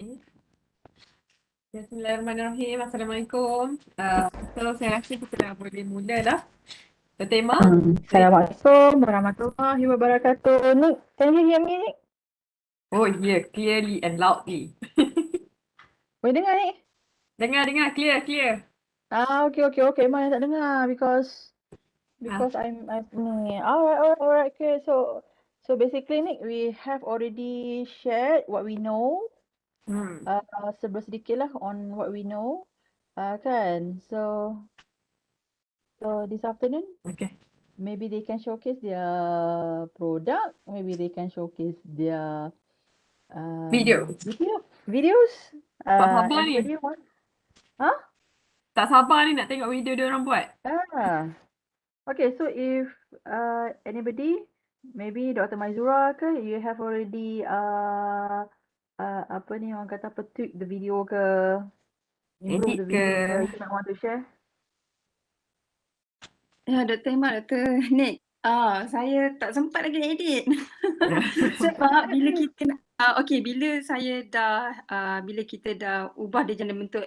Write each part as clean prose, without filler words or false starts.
Okay. Bismillahirrahmanirrahim. Assalamualaikum. So saya rasa kita dah boleh mula dah. Bertema. Assalamualaikum warahmatullahi wabarakatuh. Nick, can you hear me, Nick? Oh yeah, clearly and loudly. Boleh dengar, Nick? Dengar, clear. Okay. Mana tak dengar because Ah, I'm ni. Alright. Okay, so basically, Nick, we have already shared what we know. hmm. Sebelah sedikit lah on what we know. Kan? So this afternoon, Okay. maybe they can showcase their product. Maybe they can showcase their Video. videos. Tak sabar ni. Anybody want? Huh? Tak sabar ni nak tengok video dia orang buat. Okay, so if anybody, maybe Dr. Maizura ke, you have already apa ni orang kata apa, tweak the video ke, improve Edit the ke. video ke, you might want to share? Ya, Dr. Imat, Dr. Nick. Saya tak sempat lagi nak edit. Sebab bila kita bila kita dah ubah dia dalam bentuk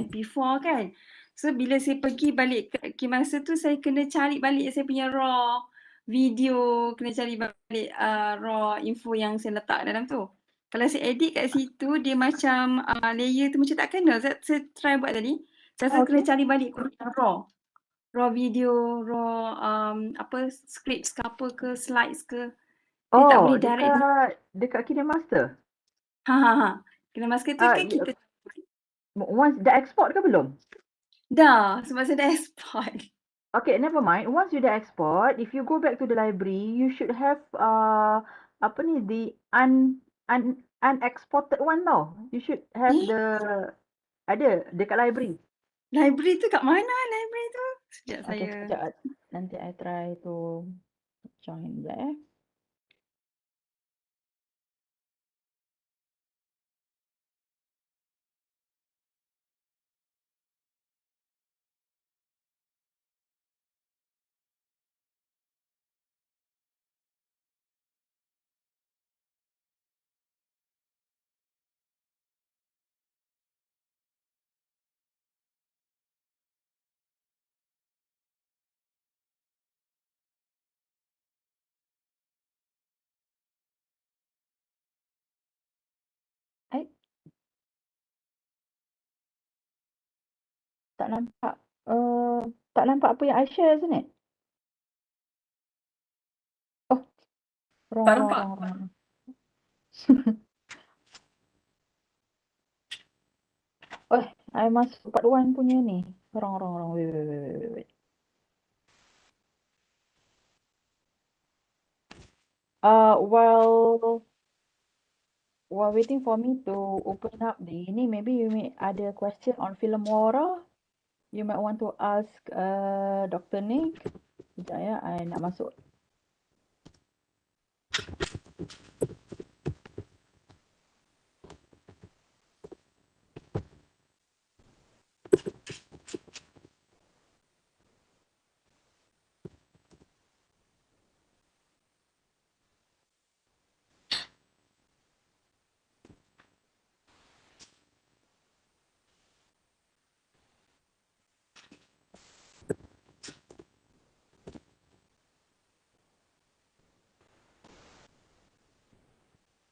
MP4 kan. So bila saya pergi balik ke Kinemaster tu, saya kena cari balik saya punya raw video, kena cari balik raw info yang saya letak dalam tu. Kalau saya edit kat situ, dia macam layer tu macam tak kena. Saya try buat tadi. Saya rasa kena cari balik yang raw video, scripts ke apa ke, slides ke. Dia tak boleh direct. Dekat Kinemaster. Kinemaster tu kan kita Once dah export ke belum? dah, sebab saya dah export. Okay, never mind. Once you dah export, if you go back to the library, you should have apa ni, the unexported one tau. You should have ada dekat library. Library tu kat mana library tu? Sekejap. Nanti I try to join there. Tak nampak. Tak nampak apa yang I share, isn't it? Oh, wrong. Oh, I must part 1 punya ni. Wrong. Wait. While waiting for me to open up the ini, maybe you may ada question on Filmora. You might want to ask Dr. Nick. Sekejap ya, I nak masuk.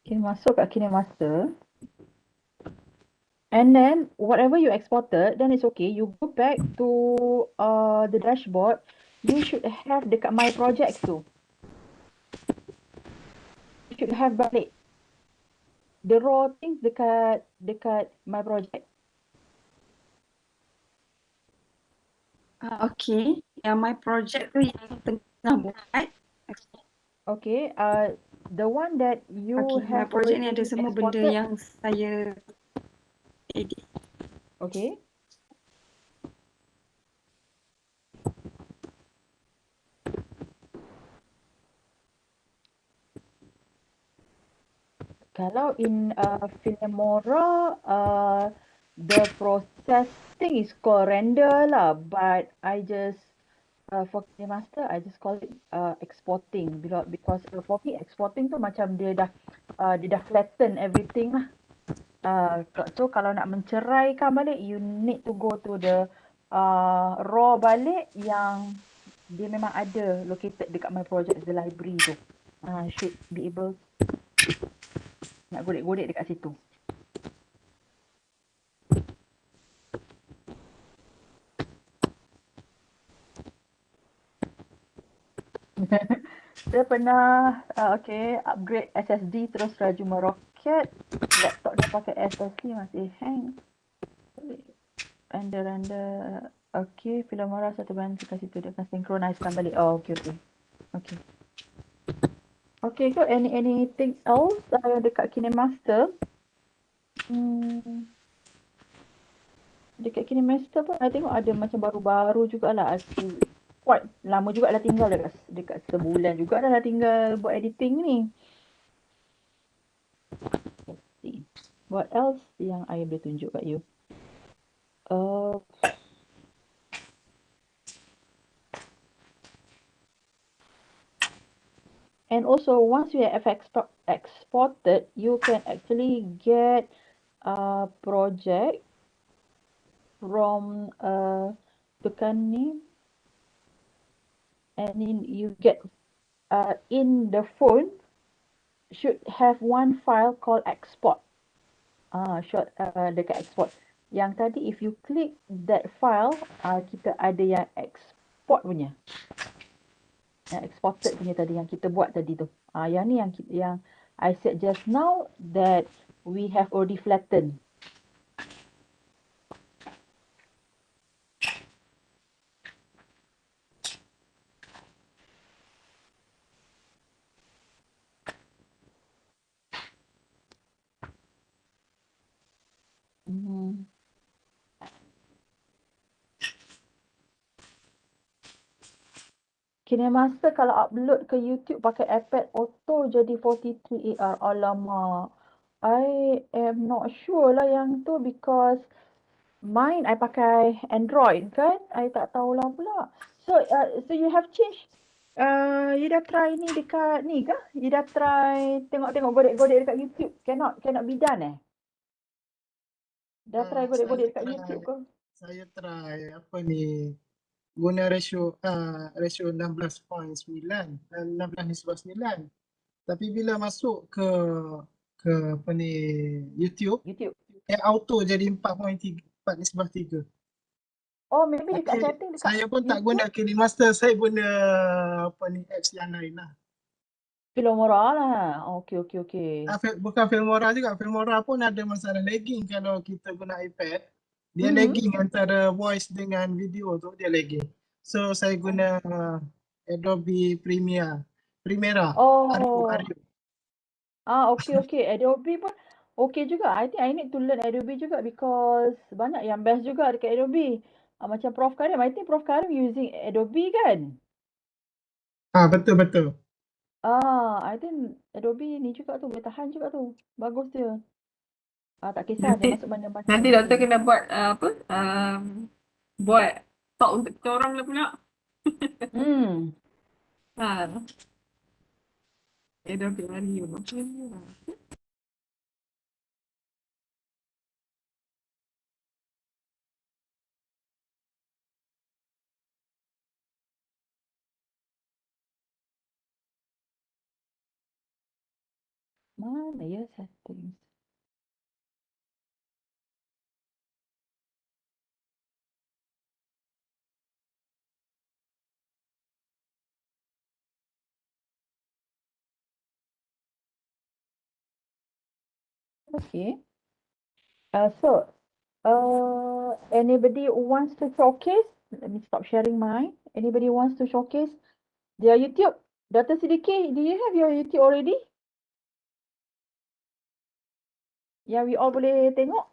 Okay, masuk kat Kinemaster. And then whatever you exported, then it's okay. You go back to the dashboard. You should have dekat my projects tu. You should have balik the raw things dekat my project. Okay, yang my project tu yang tengah buat. Okay, the one that you have my project ni already ada semua benda exported. yang saya edit. Okay. Kalau in Filmora, the processing is called render lah, but I just for Kinemaster, I just call it exporting because for me exporting tu macam dia dah flatten everything lah. So kalau nak menceraikan balik, you need to go to the raw balik yang dia memang ada located dekat my project the library tu. Should be able nak godek-godek dekat situ. Saya pernah upgrade SSD terus laju meroket. Laptop dah pakai SSD masih hang. Render. Okay, Filmora satu bantu kat situ dia akan synchronizekan balik. Oh, okay. Okay, so anything else dekat Kinemaster? Dekat Kinemaster pun I tengok ada macam baru-baru jugalah. Quite lama juga dah tinggal dekat sebulan juga dah tinggal buat editing ni. Let's see. What else yang I boleh tunjuk kat you? And also, once you have exported, you can actually get a project from tekan ni, and then you get in the phone should have one file called export. Dekat export. Yang tadi if you click that file, kita ada yang export punya. Yang exported punya tadi yang kita buat tadi tu. Yang ni yang I said just now that we have already flattened. Kinemaster kalau upload ke YouTube pakai iPad auto jadi 43 AR. Alamak. I am not sure lah yang tu because mine I pakai Android kan. I tak tahulah pula. So you have changed. You dah try ni dekat ni kah? You dah try tengok-tengok godek-godek dekat YouTube. Cannot be done eh? Dah try godek-godek dekat YouTube ke? Saya try apa ni guna ratio 16.9 16:9. Tapi bila masuk ke apa ni YouTube auto jadi 4.3. Oh, maybe dekat Tapi setting dekat saya pun tak YouTube. guna Kinemaster, saya guna apa ni apps yang lain lah. Filmora lah. Okay. Bukan Filmora juga, Filmora pun ada masalah lagging kalau kita guna iPad. Dia lagging antara voice dengan video tu, dia lagging. So saya guna Adobe Premiere. Oh. Ario. Okay. Adobe pun okay juga. I think I need to learn Adobe juga because banyak yang best juga dekat Adobe. Macam Prof Karim, I think Prof Karim using Adobe kan? Betul. I think Adobe ni juga tu, boleh tahan juga tu. Bagus dia. Tak kisah dia masuk mana-mana. Nanti doktor kena buat buat talk untuk kita orang lah pula. Adobe Ario. Mana ya settings? Okay. Anybody wants to showcase? Let me stop sharing mine. Anybody wants to showcase their YouTube? Dr. Siddiqui, do you have your YouTube already? Yang we all boleh tengok?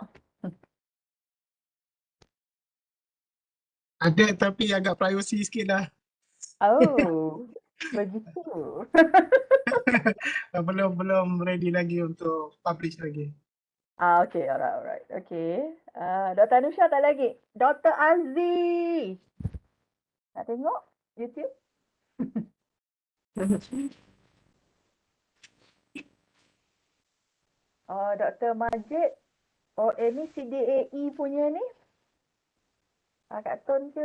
Ada tapi agak privacy sikit lah. Oh, begitu. Belum ready lagi untuk publish lagi. Okay, alright. Okay. Dr. Anusha tak lagi. Dr. Aziz. Nak tengok YouTube? Dr. Majid. or any CDAE punya ni? Kat Ton ke,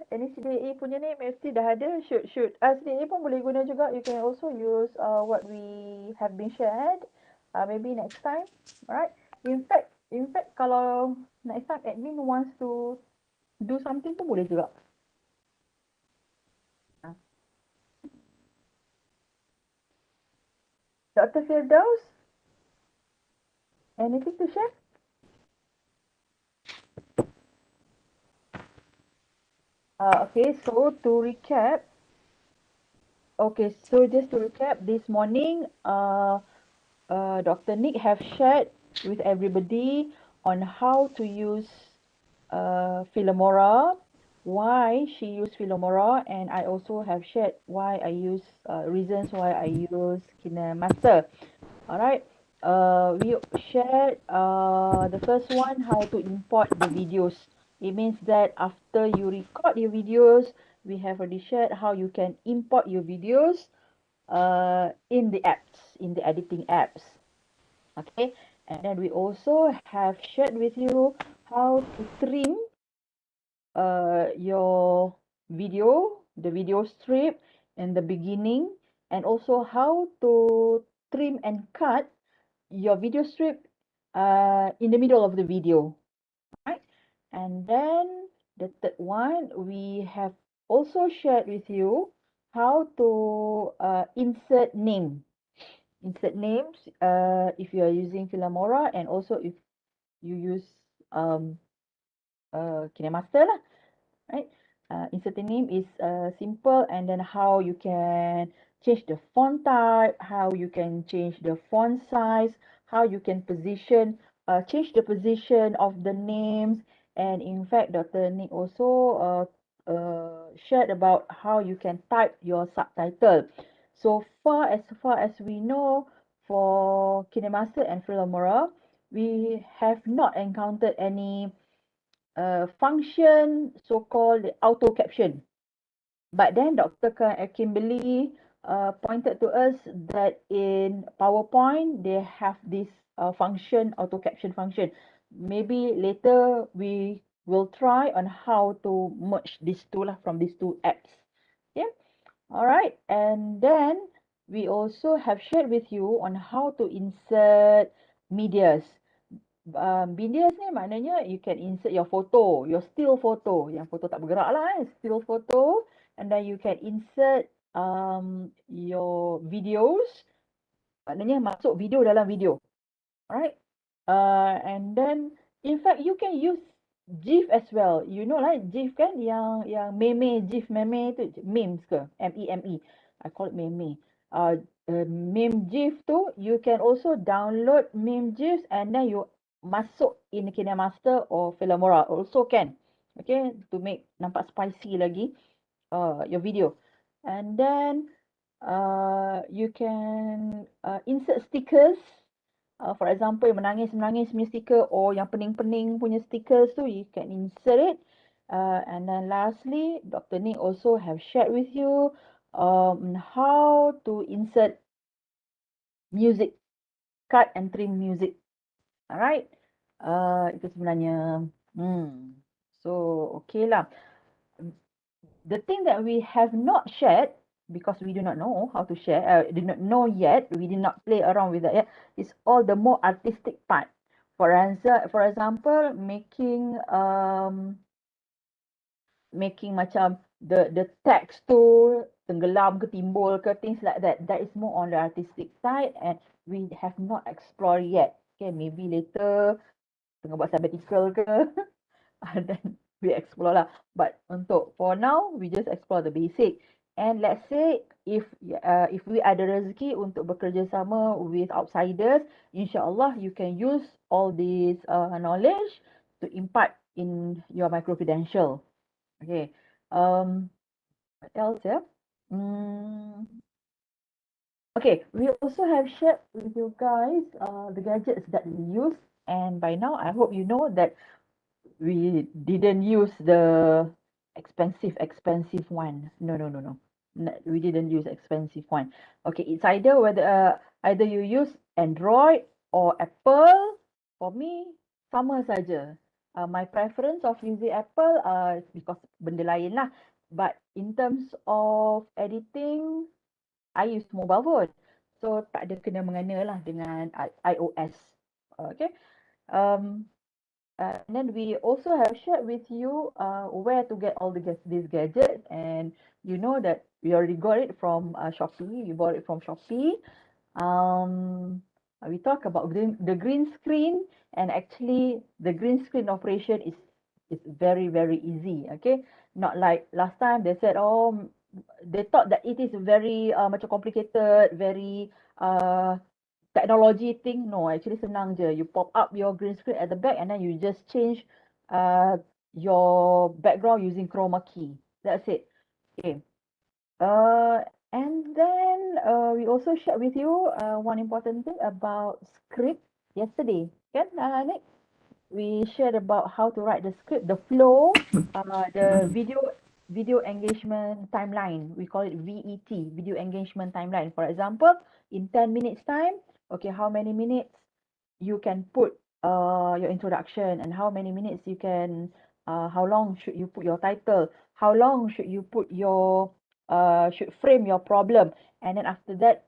any CDAE punya ni mesti dah ada. Should CDAE pun boleh guna juga. You can also use what we have been shared. Maybe next time, alright? In fact, kalau next time admin wants to do something pun boleh juga. Dr. Firdaus, anything to share? Okay, so to recap, just to recap, this morning, Dr. Nick have shared with everybody on how to use Filmora, why she used Filmora, and I also have shared why I use reasons why I use Kinemaster. All right. We shared the first one, how to import the videos. It means that after you record your videos, we have already shared how you can import your videos in the apps, in the editing apps. Okay. And then we also have shared with you how to trim your video, the video strip in the beginning, and also how to trim and cut your video strip in the middle of the video, right? And then the third one, we have also shared with you how to insert names if you are using Filmora, and also if you use Kinemaster lah, right? Inserting name is simple, and then how you can change the font type, how you can change the font size, how you can change the position of the names, and in fact, Dr. Nick also shared about how you can type your subtitle. So far as we know, for Kinemaster and Filmora, we have not encountered any function so-called auto caption. But then Dr. Kimberly pointed to us that in PowerPoint, they have this function, auto caption function. Maybe later we will try on how to merge these two from these two apps. Yeah. All right. And then we also have shared with you on how to insert medias. Videos ni maknanya you can insert your photo, your still photo, yang foto tak bergerak lah, still photo, and then you can insert your videos, maknanya masuk video dalam video, alright? And then in fact you can use GIF as well. You know lah, GIF kan, yang meme, GIF meme tu, memes ke, meme, I call it meme. Meme GIF tu, you can also download meme GIFs and then you masuk in Kinemaster or Filmora also can. Okay, to make nampak spicy lagi your video. And then you can insert stickers. For example, yang menangis-menangis punya sticker or yang pening-pening punya stickers tu, you can insert it. And then lastly, Dr. Nick also have shared with you how to insert music, cut and trim music. Alright, itu sebenarnya. So okay lah. The thing that we have not shared, because we do not know how to share, did not know yet, we did not play around with that yet, is all the more artistic part. For example, making macam the text tu tenggelam ke timbul ke, things like that. That is more on the artistic side, and we have not explored yet. Okay, maybe later tengah buat sabbatical ke, and then we explore lah. But for now, we just explore the basic. And let's say if we ada rezeki untuk bekerja sama with outsiders, insyaAllah you can use all this knowledge to impart in your micro credential. Okay. What else? Yeah. Okay. We also have shared with you guys the gadgets that we use, and by now I hope you know that we didn't use the expensive one. No. We didn't use expensive one. Okay, it's either you use Android or Apple. For me, sama saja. My preference of using Apple because benda lain lah. But in terms of editing, I use mobile phone. So tak ada kena mengena lah dengan iOS. Okay. Um, and then we also have shared with you where to get all these gadgets, and you know that we already got it from Shopee. We bought it from Shopee. Um, we talk about the green screen, and actually the green screen operation is very very easy. Okay, not like last time they said, oh, they thought that it is very macam complicated, very technology thing. No, actually senang je. You pop up your green screen at the back, and then you just change uh, your background using chroma key. That's it. Okay. And then we also shared with you one important thing about script yesterday. Kan, Nick? We shared about how to write the script, the flow, the video engagement timeline. We call it VET, video engagement timeline. For example, in 10 minutes time, okay, how many minutes you can put your introduction, and how many minutes you can how long should you put your title, how long should you put your should frame your problem, and then after that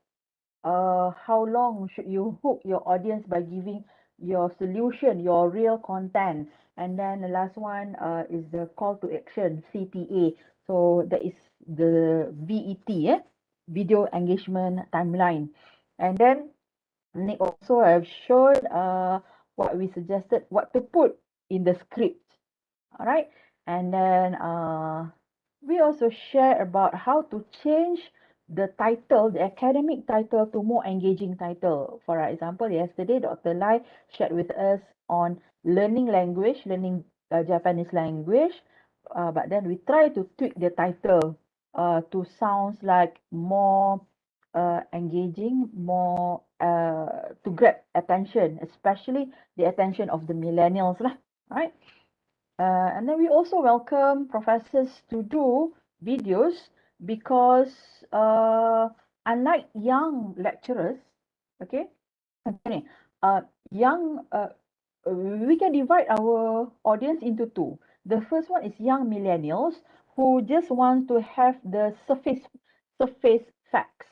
how long should you hook your audience by giving your solution, your real content. And then the last one is the call to action, CTA. So that is the VET, video engagement timeline. And then Nick also have shown what we suggested, what to put in the script. All right. And then we also share about how to change the title, the academic title, to more engaging title. For example, yesterday, Dr. Lai shared with us on learning language, learning Japanese language. But then we try to tweak the title to sounds like more engaging, more to grab attention, especially the attention of the millennials lah, right? And then we also welcome professors to do videos because unlike young lecturers, okay, okay, young we can divide our audience into two. The first one is young millennials who just want to have the surface facts.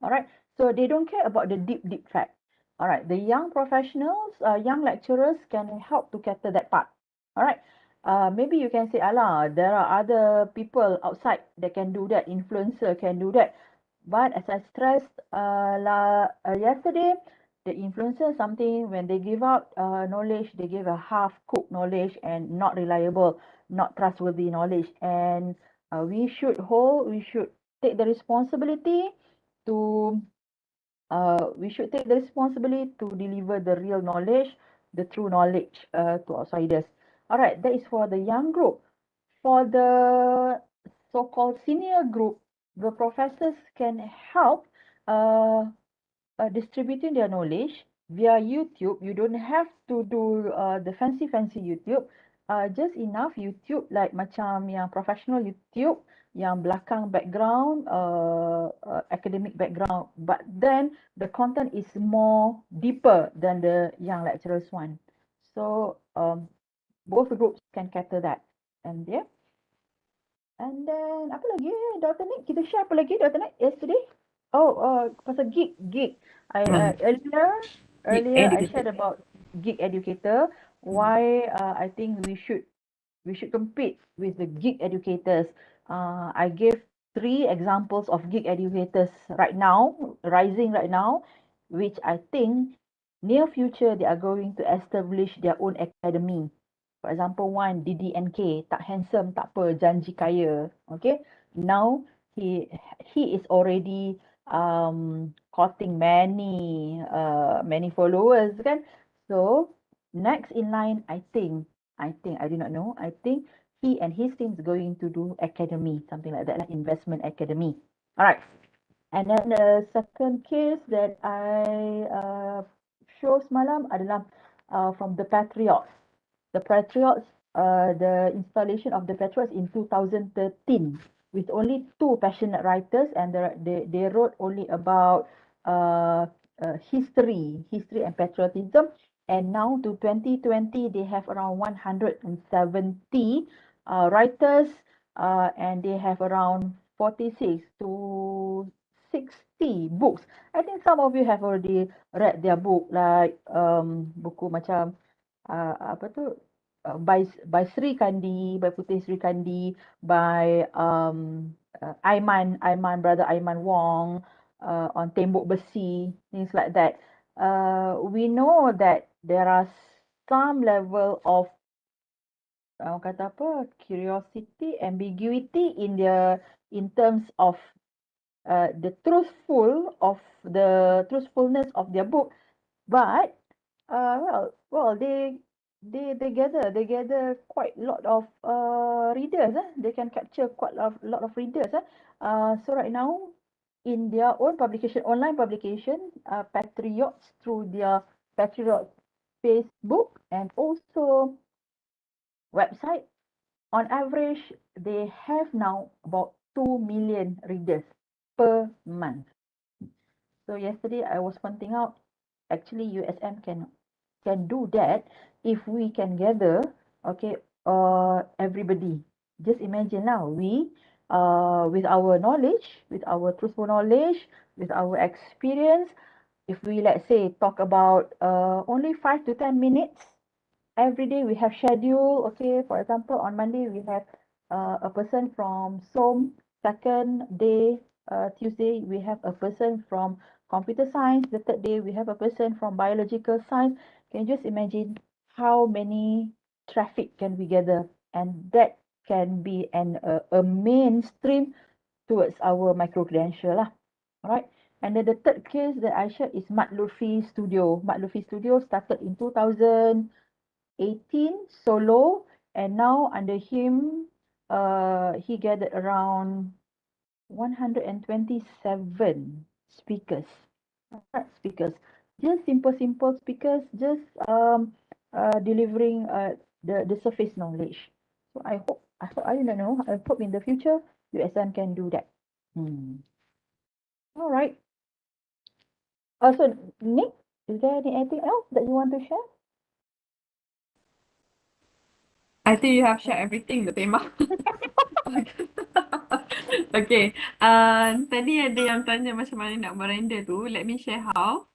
All right. So they don't care about the deep fact. All right. The young professionals, young lecturers can help to cater that part. All right. Maybe you can say, Allah, there are other people outside that can do that. Influencer can do that. But as I stressed yesterday, the influencer something when they give out knowledge, they give a half-cooked knowledge and not reliable, not trustworthy knowledge. And we should take the responsibility to deliver the real knowledge, the true knowledge to outsiders. All right, that is for the young group. For the so-called senior group, the professors can help uh, distributing their knowledge via YouTube. You don't have to do the fancy YouTube. Just enough YouTube like macam yang professional YouTube yang belakang background academic background, but then the content is more deeper than the young lecturers one. So both groups can cater that. And yeah. And then apa lagi Dr. Nick? Kita share apa lagi Dr. Nick yesterday? Oh, pasal gig. Earlier I Educator. shared about gig educator. Why I think we should compete with the gig educators. I gave 3 examples of gig educators rising right now, which I think near future they are going to establish their own academy. For example, one DDNK, tak handsome, tak apa, janji kaya. Okay, now he is already courting many followers kan. So next in line, I think I do not know. I think he and his team is going to do academy, something like that, like investment academy. All right. And then the second case that I show semalam adalah from the Patriots. The Patriots, the installation of the Patriots in 2013 with only 2 passionate writers, and they wrote only about history and patriotism. And now to 2020, they have around 170 writers, and they have around 46 to 60 books. I think some of you have already read their book, like buku macam apa tu, by Sri Kandi, by Putih Sri Kandi, by brother Aiman Wong, on Tembok Besi, things like that. We know that there are some level of kata apa, curiosity, ambiguity in terms of the truthfulness of their book, but they gather quite a lot of readers. They can capture quite a lot of readers. So right now, in their own publication, online publication, Patriots, through their Patriots Facebook and also website, on average, they have now about 2 million readers per month. So yesterday I was pointing out, actually USM can do that if we can gather, okay, everybody. Just imagine now, we with our knowledge, with our truthful knowledge, with our experience, if we, let's say, talk about only 5 to 10 minutes every day, we have schedule. Okay, for example, on Monday we have a person from SOM. Second day, Tuesday, we have a person from computer science. The third day, we have a person from biological science. Can you just imagine how many traffic can we gather? And that can be a mainstream towards our micro credential lah. All right. And then the third case that I shared is Mat Lutfi Studio. Mat Lutfi Studio started in 2018 solo, and now under him, he gathered around 127 speakers. Speakers, just simple speakers, just delivering the surface knowledge. So I don't know. I hope in the future USM can do that. All right. Also, Nick, is there anything else that you want to share? I think you have shared everything, the tema. Okay. Tadi ada yang tanya macam mana nak berrender tu. Let me share how.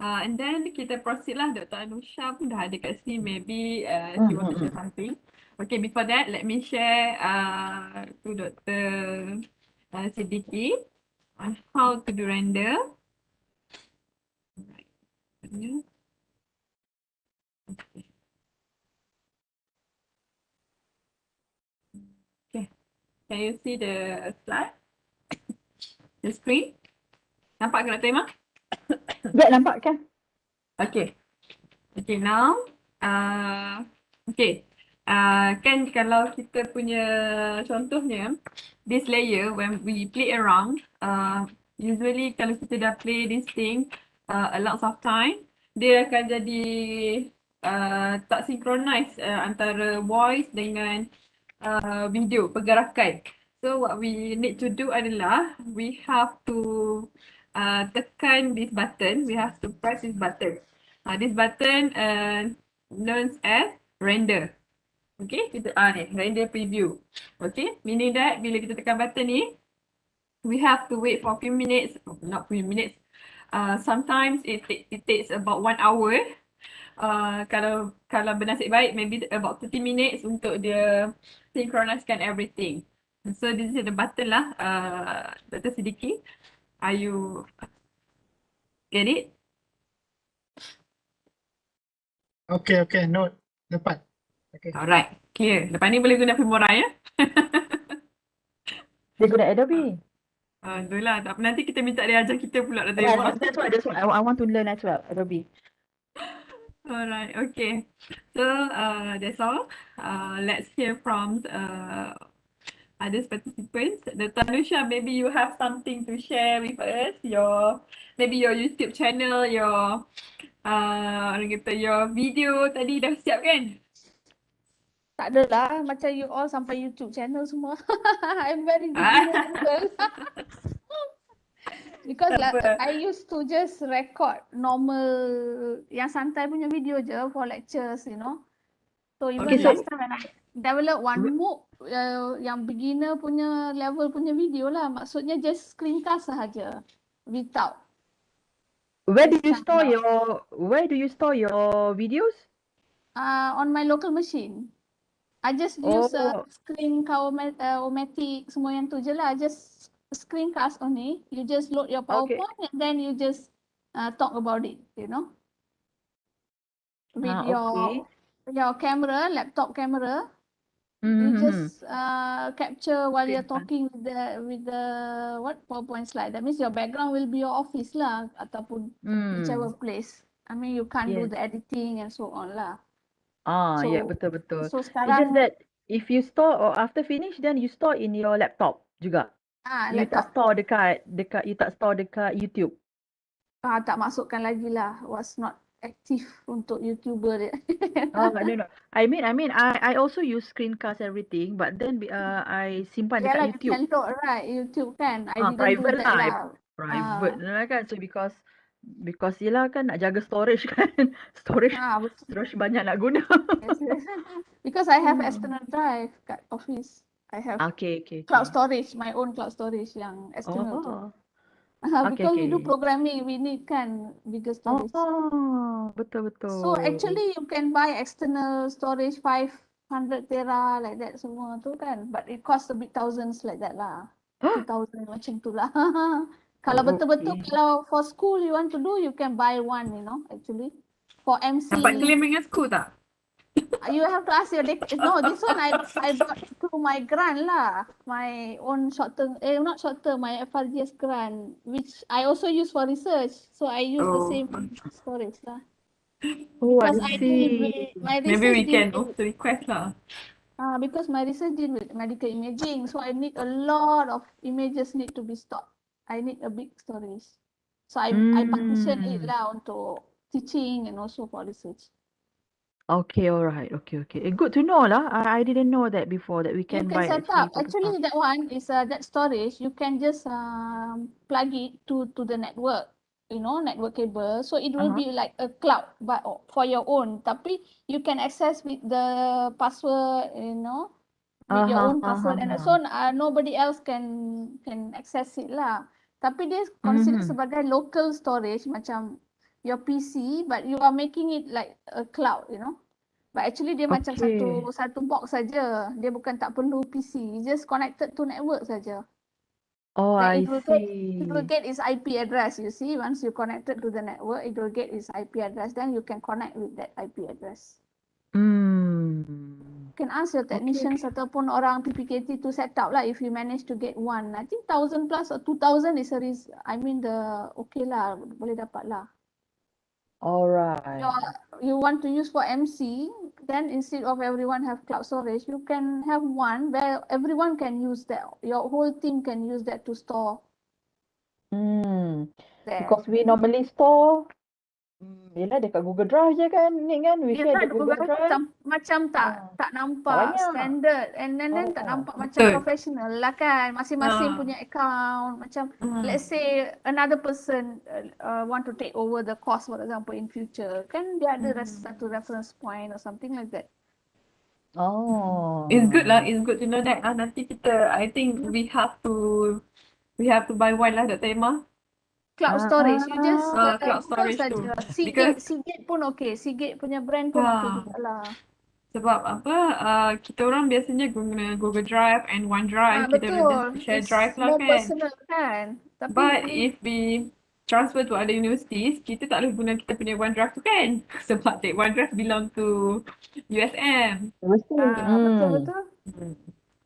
And then kita proceed lah. Dr. Anusha pun dah ada kat sini. Maybe she want to share something. Okay, before that, let me share to Dr. Siddiqui on how to do render. Okay, can you see the slide? The screen? Nampak ke Dr. Emma? Ya, nampak kan? Okay. Okay, now, okay. Kan kalau kita punya contohnya, this layer, when we play around, usually kalau kita dah play this thing a lot of time, dia akan jadi tak synchronize antara voice dengan video, pergerakan. So what we need to do adalah, we have to tekan this button, we have to press this button. This button known as render. Okay, kita ni render preview. Okay, meaning that bila kita tekan button ni, we have to wait for a few minutes, not few minutes. Sometimes it takes about 1 hour. Kalau bernasib baik, maybe about 30 minutes untuk dia synchronizekan everything. So this is the button lah, Dr. Siddiqui. Are you get it? Okay, note. Dapat. Okay. Alright, clear. Lepas ni boleh guna Filmora ya? Dia guna Adobe. Itulah, tak apa. Nanti kita minta dia ajar kita pula Dr. Emma. That's what I want to learn as well, Adobe. Alright, okay. So that's all. Let's hear from other participants. Dr. Anusha, maybe you have something to share with us. Maybe your YouTube channel, your orang kata your video tadi dah siap kan? Tak adalah, macam you all sampai YouTube channel semua. I'm very beginner level. Because Tak apa. I used to just record normal yang santai punya video je for lectures, you know. So even Okay, so last time when I develop one MOOC yang beginner punya level punya video lah. Maksudnya just screencast sahaja without where do just you trying store out. your videos? On my local machine. I just use Oh, screen omatic semua yang tu je lah. Just screencast only. You just load your okay. PowerPoint and then you just talk about it, you know, with Okay. your camera, laptop camera. You Mm-hmm. just capture while you're Screencast. talking with the what PowerPoint slide. That means your background will be your office lah ataupun whichever place. I mean you can't do Yes. the editing and so on lah. Yeah, So betul. so It's just sekarang that if you store or after finish, then you store in your laptop juga. You tak laptop store dekat YouTube. tak masukkan lagi lah. Was not active untuk YouTuber dia. No. I also use screencast everything, but then I simpan dekat Yalah, you YouTube. can load right YouTube kan. I didn't do Private that lah. lah. Private lah kan. So because yelah kan nak jaga storage kan. Storage Betul. banyak nak guna. Yes. Because I have Hmm. external drive kat office. I have Okay. cloud storage, my own cloud storage yang external tu. Oh. Okay. Because we do programming, we need kan bigger storage. Oh, betul. So actually you can buy external storage 500 tera like that semua tu kan. But it costs a bit thousands like that lah. 2,000 macam tu lah. Kalau betul-betul Okay. kalau for school you want to do, you can buy one, you know, actually. For MC. Dapat claim dengan school tak? You have to ask your no, this one I bought through my grant lah. My own short term, not short term, my FRGS grant, which I also use for research. So I use the same storage lah. Oh, I Because I deal see. with my Maybe research we deal can with also request lah. because my research deal with medical imaging, so I need a lot of images need to be stored. I need a big storage. So I partition it lah untuk teaching and also for research. Okay, alright. Okay. Good to know lah. I didn't know that before that we You can can buy set actually up. for the Actually, staff. that one is that storage. You can just plug it to the network. You know, network cable. So it will be like a cloud, but for your own. Tapi you can access with the password. You know, with your own password, and so nobody else can access it lah. Tapi dia consider sebagai local storage macam your PC, but you are making it like a cloud. You know. But actually dia macam Okay. satu box saja. Dia bukan tak perlu PC. Just connected to network saja. Oh, Then I it will see. get its IP address. You see, once you connected to the network, it will get its IP address. Then you can connect with that IP address. You can ask your technicians ataupun orang PPKT to set up lah if you manage to get one. I think 1,000 plus or 2,000 is okay lah, boleh dapat lah. Alright. You want to use for MC, then instead of everyone have cloud storage, you can have one where everyone can use that. Your whole team can use that to store there. Because we normally store yelah dekat Google Drive je kan. Ni kan we share the Google Drive. Macam tak nampak banyak. standard and then tak nampak macam Betul. professional lah kan. Masing-masing punya account. Macam let's say another person want to take over the course for example in future. Kan dia ada satu reference point or something like that. It's good lah. It's good to know that. Nanti kita, I think we have to buy one lah, Dr. Emma. Cloud storage, you just cloud Google storage tu. saja. Because Seagate pun okay. Seagate punya brand pun okay jugalah. sebab kita orang biasanya guna Google Drive and OneDrive. Kita Betul. share It's drive lah more kan. personal kan. Tapi But if we transfer to other universities, kita tak boleh guna kita punya OneDrive tu kan. Sebab that OneDrive belong to USM. betul.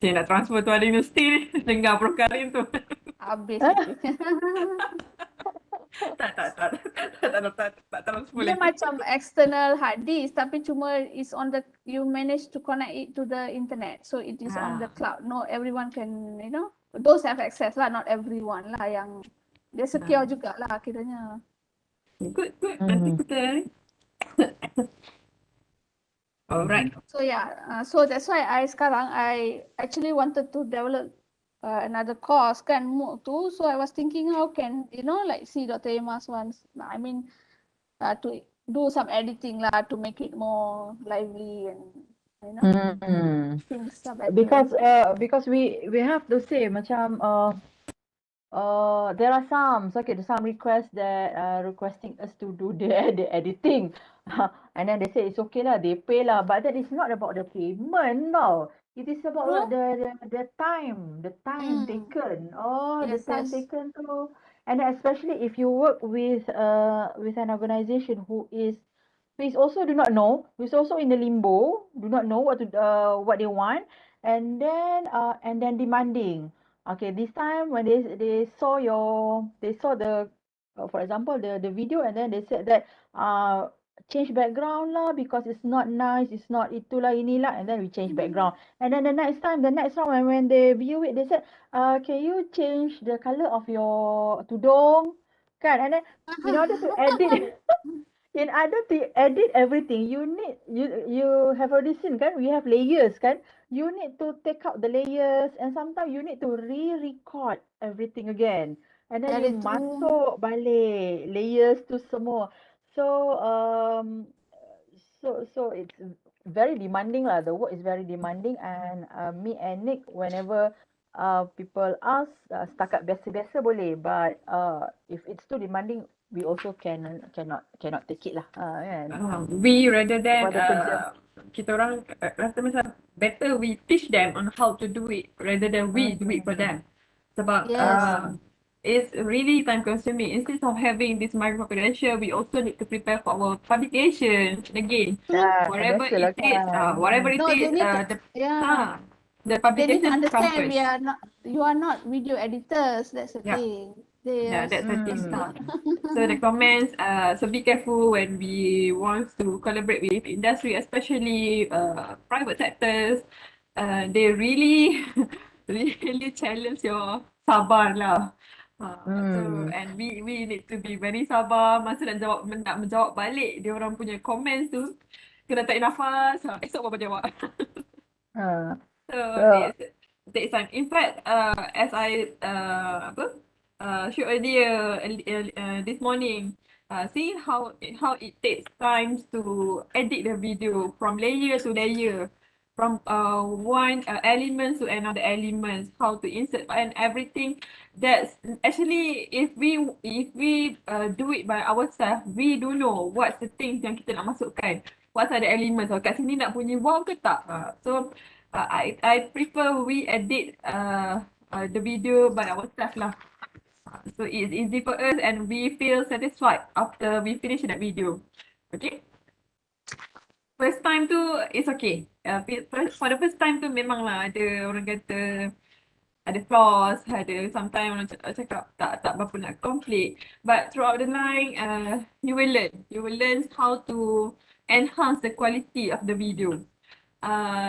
Saya nak transfer to other university ni. Dengar broadcasting tu. Habis. tak transfer Dia lagi. macam external hard disk tapi cuma is on the you manage to connect it to the internet. So it is on the cloud. No everyone can, you know, those have access lah, not everyone lah yang dia secure jugalah kiranya. Good. Nanti kita alright. So yeah, so that's why I actually wanted to develop another course kan MOOC tu. So I was thinking how can like see Dr. Emma's ones. I mean to do some editing lah to make it more lively and things are better. Because we have to say macam there are some requests that requesting us to do the editing, and then they say it's okay lah, they pay lah, but that is not about the payment now. It is about No? the time Mm. taken. Oh, the Yes, time yes. taken to, and especially if you work with an organization who is also do not know, who is also in the limbo, do not know what they want, and then demanding. Okay, this time when they saw the for example the video, and then they said that change background lah because it's not nice, it's not itulah inilah, and then we change background. And then the next round when they view it, they said can you change the color of your tudung, kan? And then in order to edit in order to edit everything, you have already seen kan, we have layers kan. You need to take out the layers, and sometimes you need to re-record everything again, and then you Very true. masuk balik layers tu semua. So it's very demanding lah. The work is very demanding, and me and Nick, whenever people ask, setakat biasa-biasa boleh, but if it's too demanding, we also cannot take it lah, kan. We rather than Kepada kerja. kita orang rasa macam better we teach them on how to do it rather than we do it for them. Sebab Yes. it's really time consuming. Instead of having this micro credential, we also need to prepare for our publication again. Whatever Biasalah it takes, kan. whatever it No, they takes, need to, yeah. the They need to publication come understand first. you are not video editors. That's the Yeah. thing. They Yeah, are that's the thing. Mm. So the comments, so be careful when we want to collaborate with industry, especially private sectors. They really, really challenge your sabar lah. So and we need to be very sabar masa nak menjawab balik dia orang punya comments tu, kena tarik nafas. Esok baru jawab. Uh, So so it takes time. In fact, as I showed earlier this morning, seeing how it takes time to edit the video from layer to layer, from one element to another element, how to insert and everything. That's actually if we do it by ourselves, we don't know what's the things yang kita nak masukkan. What are the elements? Kat sini nak bunyi wow ke tak? So I prefer we edit the video by ourselves lah. So it's easy for us and we feel satisfied after we finish that video. Okay? First time tu it's okay. For the first time tu memanglah ada orang kata ada flaws, ada sometimes orang cakap tak berapa nak complete. But throughout the line, you will learn. You will learn how to enhance the quality of the video.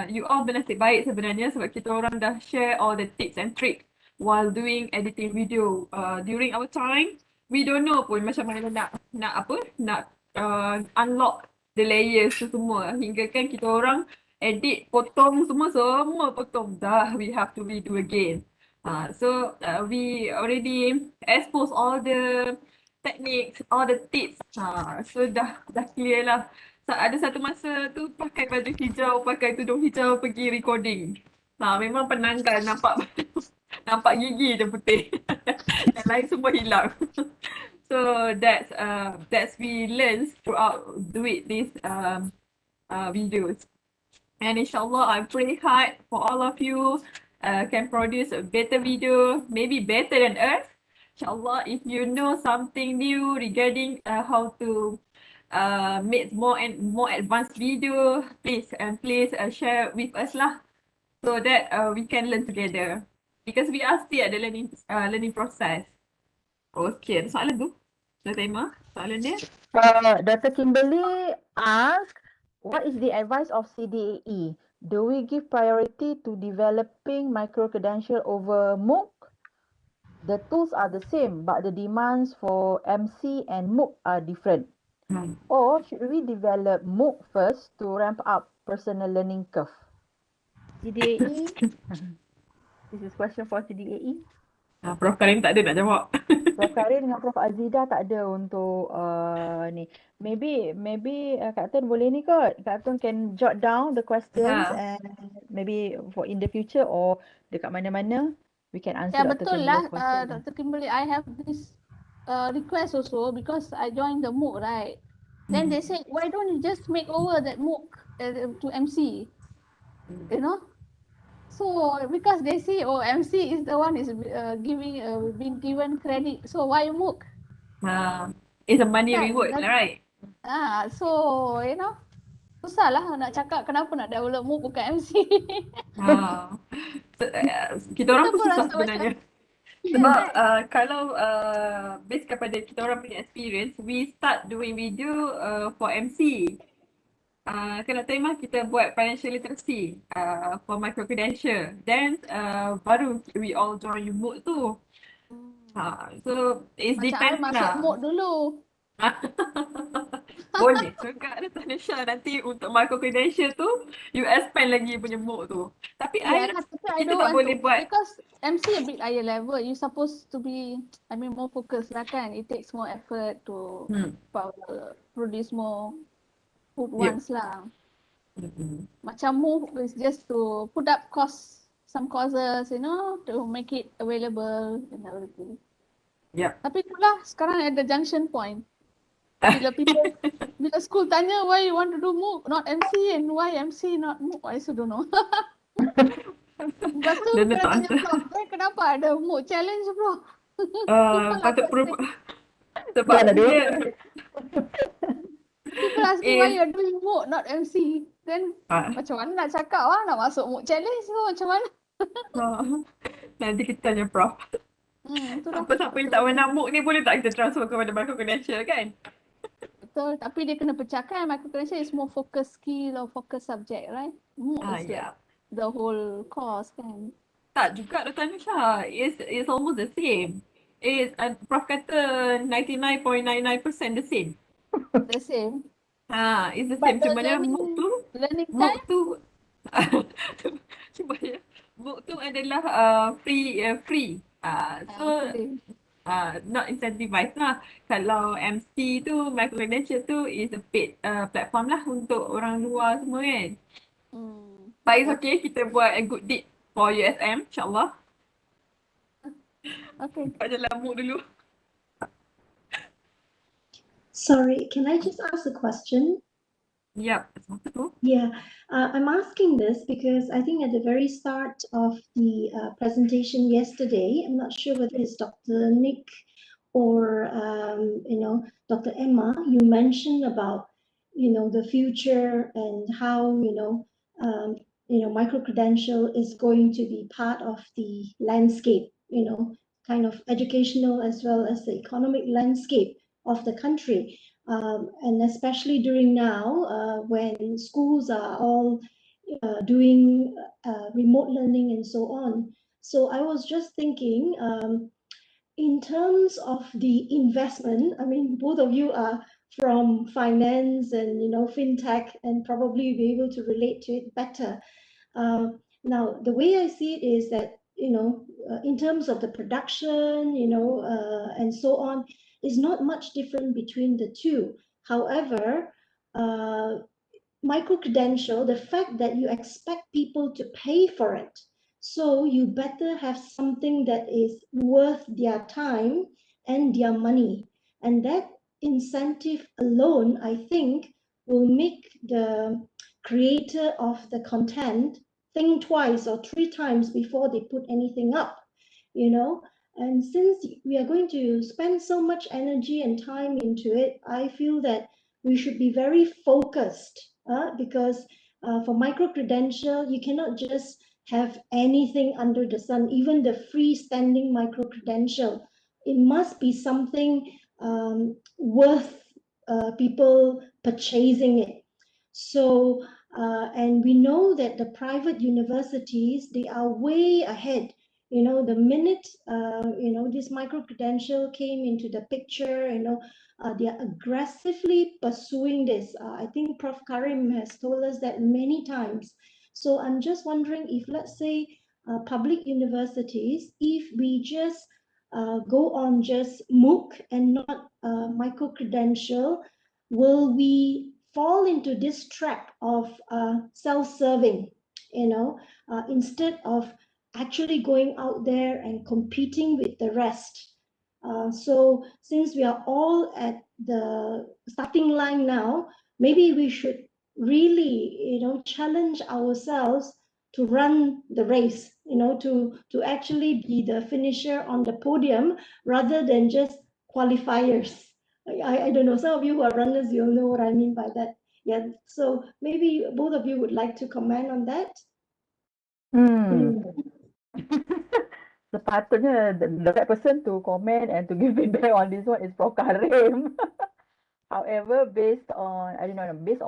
You all bernasib baik sebenarnya sebab kita orang dah share all the tips and tricks while doing editing video. During our time, we don't know pun macam mana nak unlock the layers tu semua hingga kan kita orang edit potong semua potong dah we have to redo again. We already expose all the techniques, all the tips. So dah clear lah. Ada satu masa tu pakai baju hijau, pakai tudung hijau pergi recording. Memang penanggal nampak nampak gigi je putih. Yang lain semua hilang. So that's we learn throughout doing these videos. And inshallah, I pray hard for all of you can produce a better video, maybe better than us. Inshallah, if you know something new regarding how to make more and more advanced video, please share with us lah, so that we can learn together. Because we are still at the learning process. Okay, ada soalan tu? Dah timer soalan dia? Dr. Kimberly asked, what is the advice of CDAE? Do we give priority to developing micro-credential over MOOC? The tools are the same, but the demands for MC and MOOC are different. Or should we develop MOOC first to ramp up personal learning curve? CDAE? This is question for CDAE. Prof Karim tak ada nak jawab. Prof Karim dengan Prof Azida tak ada untuk ni. Maybe Kak Tun boleh ni kot. Kak Tun can jot down the questions and maybe for in the future or dekat mana-mana we can answer Ya, Dr. betul lah, Kimberly's question. Dr. Kimberly. I have this request also because I joined the MOOC, right? Then they said, why don't you just make over that MOOC to MC? You know? So because they see, oh, MC is the one is being given credit. So why MOOC? It's a money Kan? reward lah, right? So you know, susah lah nak cakap kenapa nak develop MOOC bukan MC. Kita orang Kita pun pun susah rasa sebenarnya. macam, Sebab kalau based kepada kita orang punya experience, we start doing video for MC. Kena terima kita buat financial literacy for micro credential. Then baru we all join MOOC tu. So it macam I depends masuk lah. MOOC dulu. Boleh juga ada Tanisha nanti untuk micro credential tu you expand lagi punya MOOC tu. Tapi Yeah, tapi I kita don't tak want boleh to buat. because MC a bit higher level. You supposed to be, I mean, more focused lah kan. It takes more effort to produce more food once lah. Macam MOOC is just to put up some courses, you know, to make it available and everything. Tapi itulah sekarang at the junction point. Bila school tanya why you want to do MOOC not MC and why MC not MOOC, I also don't know. Lepas tu kena tanya Prof, kenapa ada MOOC challenge bro? Patut sebab dia people ask me why you're doing MOOC not MC. Then macam mana nak cakap nak masuk MOOC challenge tu macam mana? Nanti kita tanya Prof. Siapa yang tak pernah MOOC ni boleh tak kita transfer kepada micro credential kan? Betul, tapi dia kena pecahkan micro credential is more focus skill or focus subject, right? MOOC is like the whole course kan. Tak juga Dr. Anusha. It's almost the same. Prof kata 99.99% the same. The same. It's the same. Cumanya learning MOOC time? tu cumanya MOOC tu adalah free. So not incentivized lah. Kalau MC tu, micro credential tu is a paid platform lah untuk orang luar semua kan. But it's okay, kita buat a good deed for USM, insyaAllah. Okay. Buat jalan MOOC dulu. Sorry, can I just ask a question? Yep. Yeah, I'm asking this because I think at the very start of the presentation yesterday, I'm not sure whether it's Dr. Nick or Dr. Emma, you mentioned about the future and how micro-credential is going to be part of the landscape, kind of educational as well as the economic landscape of the country. And especially during now when schools are all doing remote learning and so on. So I was just thinking, in terms of the investment, I mean, both of you are from finance and fintech and probably be able to relate to it better. Now, the way I see it is that in terms of the production, and so on, is not much different between the two. However, micro-credential, the fact that you expect people to pay for it, so you better have something that is worth their time and their money. And that incentive alone, I think, will make the creator of the content think twice or three times before they put anything up, And since we are going to spend so much energy and time into it, I feel that we should be very focused because for micro-credential, you cannot just have anything under the sun, even the freestanding micro-credential. It must be something worth people purchasing it. So, and we know that the private universities, they are way ahead. The minute, this micro-credential came into the picture, they are aggressively pursuing this. I think Prof. Karim has told us that many times. So I'm just wondering if, let's say, public universities, if we just go on just MOOC and not micro-credential, will we fall into this trap of self-serving, instead of actually going out there and competing with the rest? So since we are all at the starting line now, maybe we should really, challenge ourselves to run the race, to actually be the finisher on the podium rather than just qualifiers. I don't know, some of you who are runners, you'll know what I mean by that. Yeah, so maybe both of you would like to comment on that. Hmm. Sepatutnya the right person to comment and to give feedback on this one is Prof. Karim. However, based on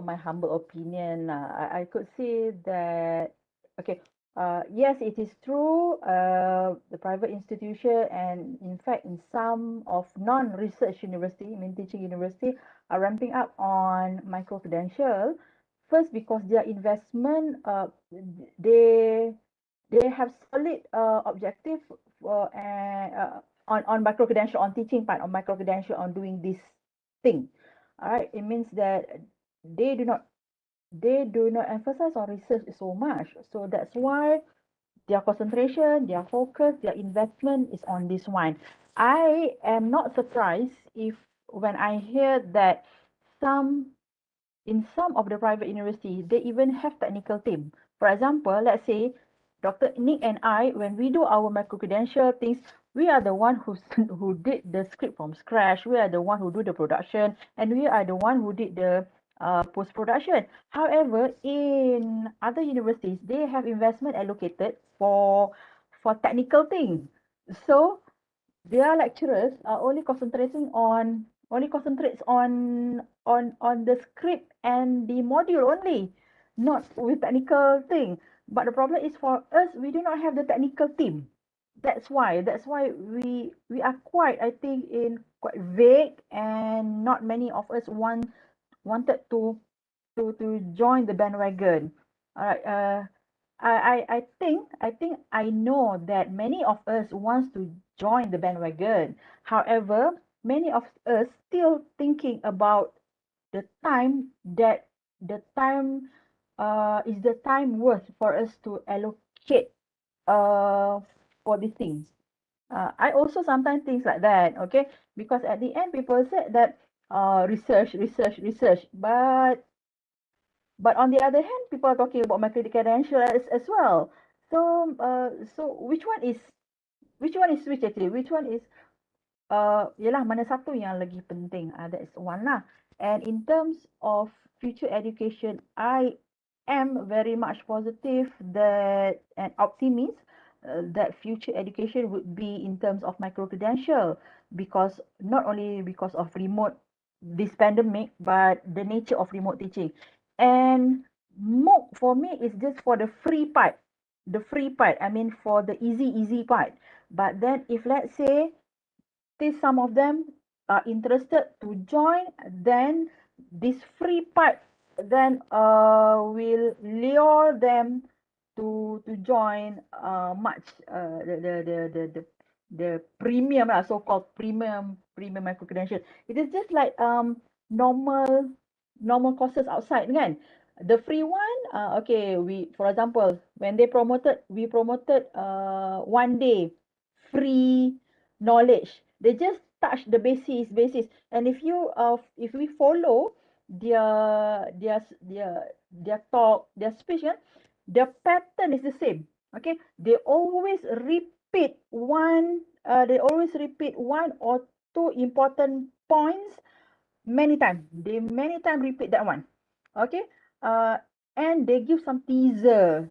my humble opinion, I could say that, okay, yes, it is true, the private institution and in fact in some of non-research university, I mean teaching university, are ramping up on micro-credential. First, because their investment, they they have solid objective for on micro-credential, on teaching part, on micro-credential, on doing this thing. All right, it means that they do not they do not emphasize on research so much. So that's why their concentration, their focus, their investment is on this one. I am not surprised if when I hear that some in some of the private universities, they even have technical team. For example, let's say Dr. Nick and I, when we do our micro-credential things, we are the one who did the script from scratch. We are the one who do the production, and we are the one who did the post-production. However, in other universities, they have investment allocated for technical things. So their lecturers are only concentrates on the script and the module only, not with technical thing. But the problem is for us, we do not have the technical team. That's why we are quite, I think, in quite vague, and not many of us wanted to join the bandwagon. All right. I think I know that many of us wants to join the bandwagon. However, many of us still thinking about the time that the time is the time worth for us to allocate uh for these things. I also sometimes think like that, okay? Because at the end, people said that research, but on the other hand, people are talking about micro-credential as well. So which one is which actually? Which one is yalah, mana satu yang lagi penting? That's one lah. And in terms of future education, I am very much positive that and optimist that future education would be in terms of micro-credential, because not only because of remote this pandemic, but the nature of remote teaching. And MOOC for me is just for the free part. The free part, I mean for the easy part. But then if let's say some of them are interested to join, then this free part then will lure them to join much the premium lah, so-called premium micro credential. It is just like normal courses outside kan. The free one, okay, we, for example, when we promoted 1 day free knowledge. They just touch the basis. And if we follow their talk, their speech, their pattern is the same. Okay, they always repeat one or two important points many times. They many times repeat that one. Okay, and they give some teaser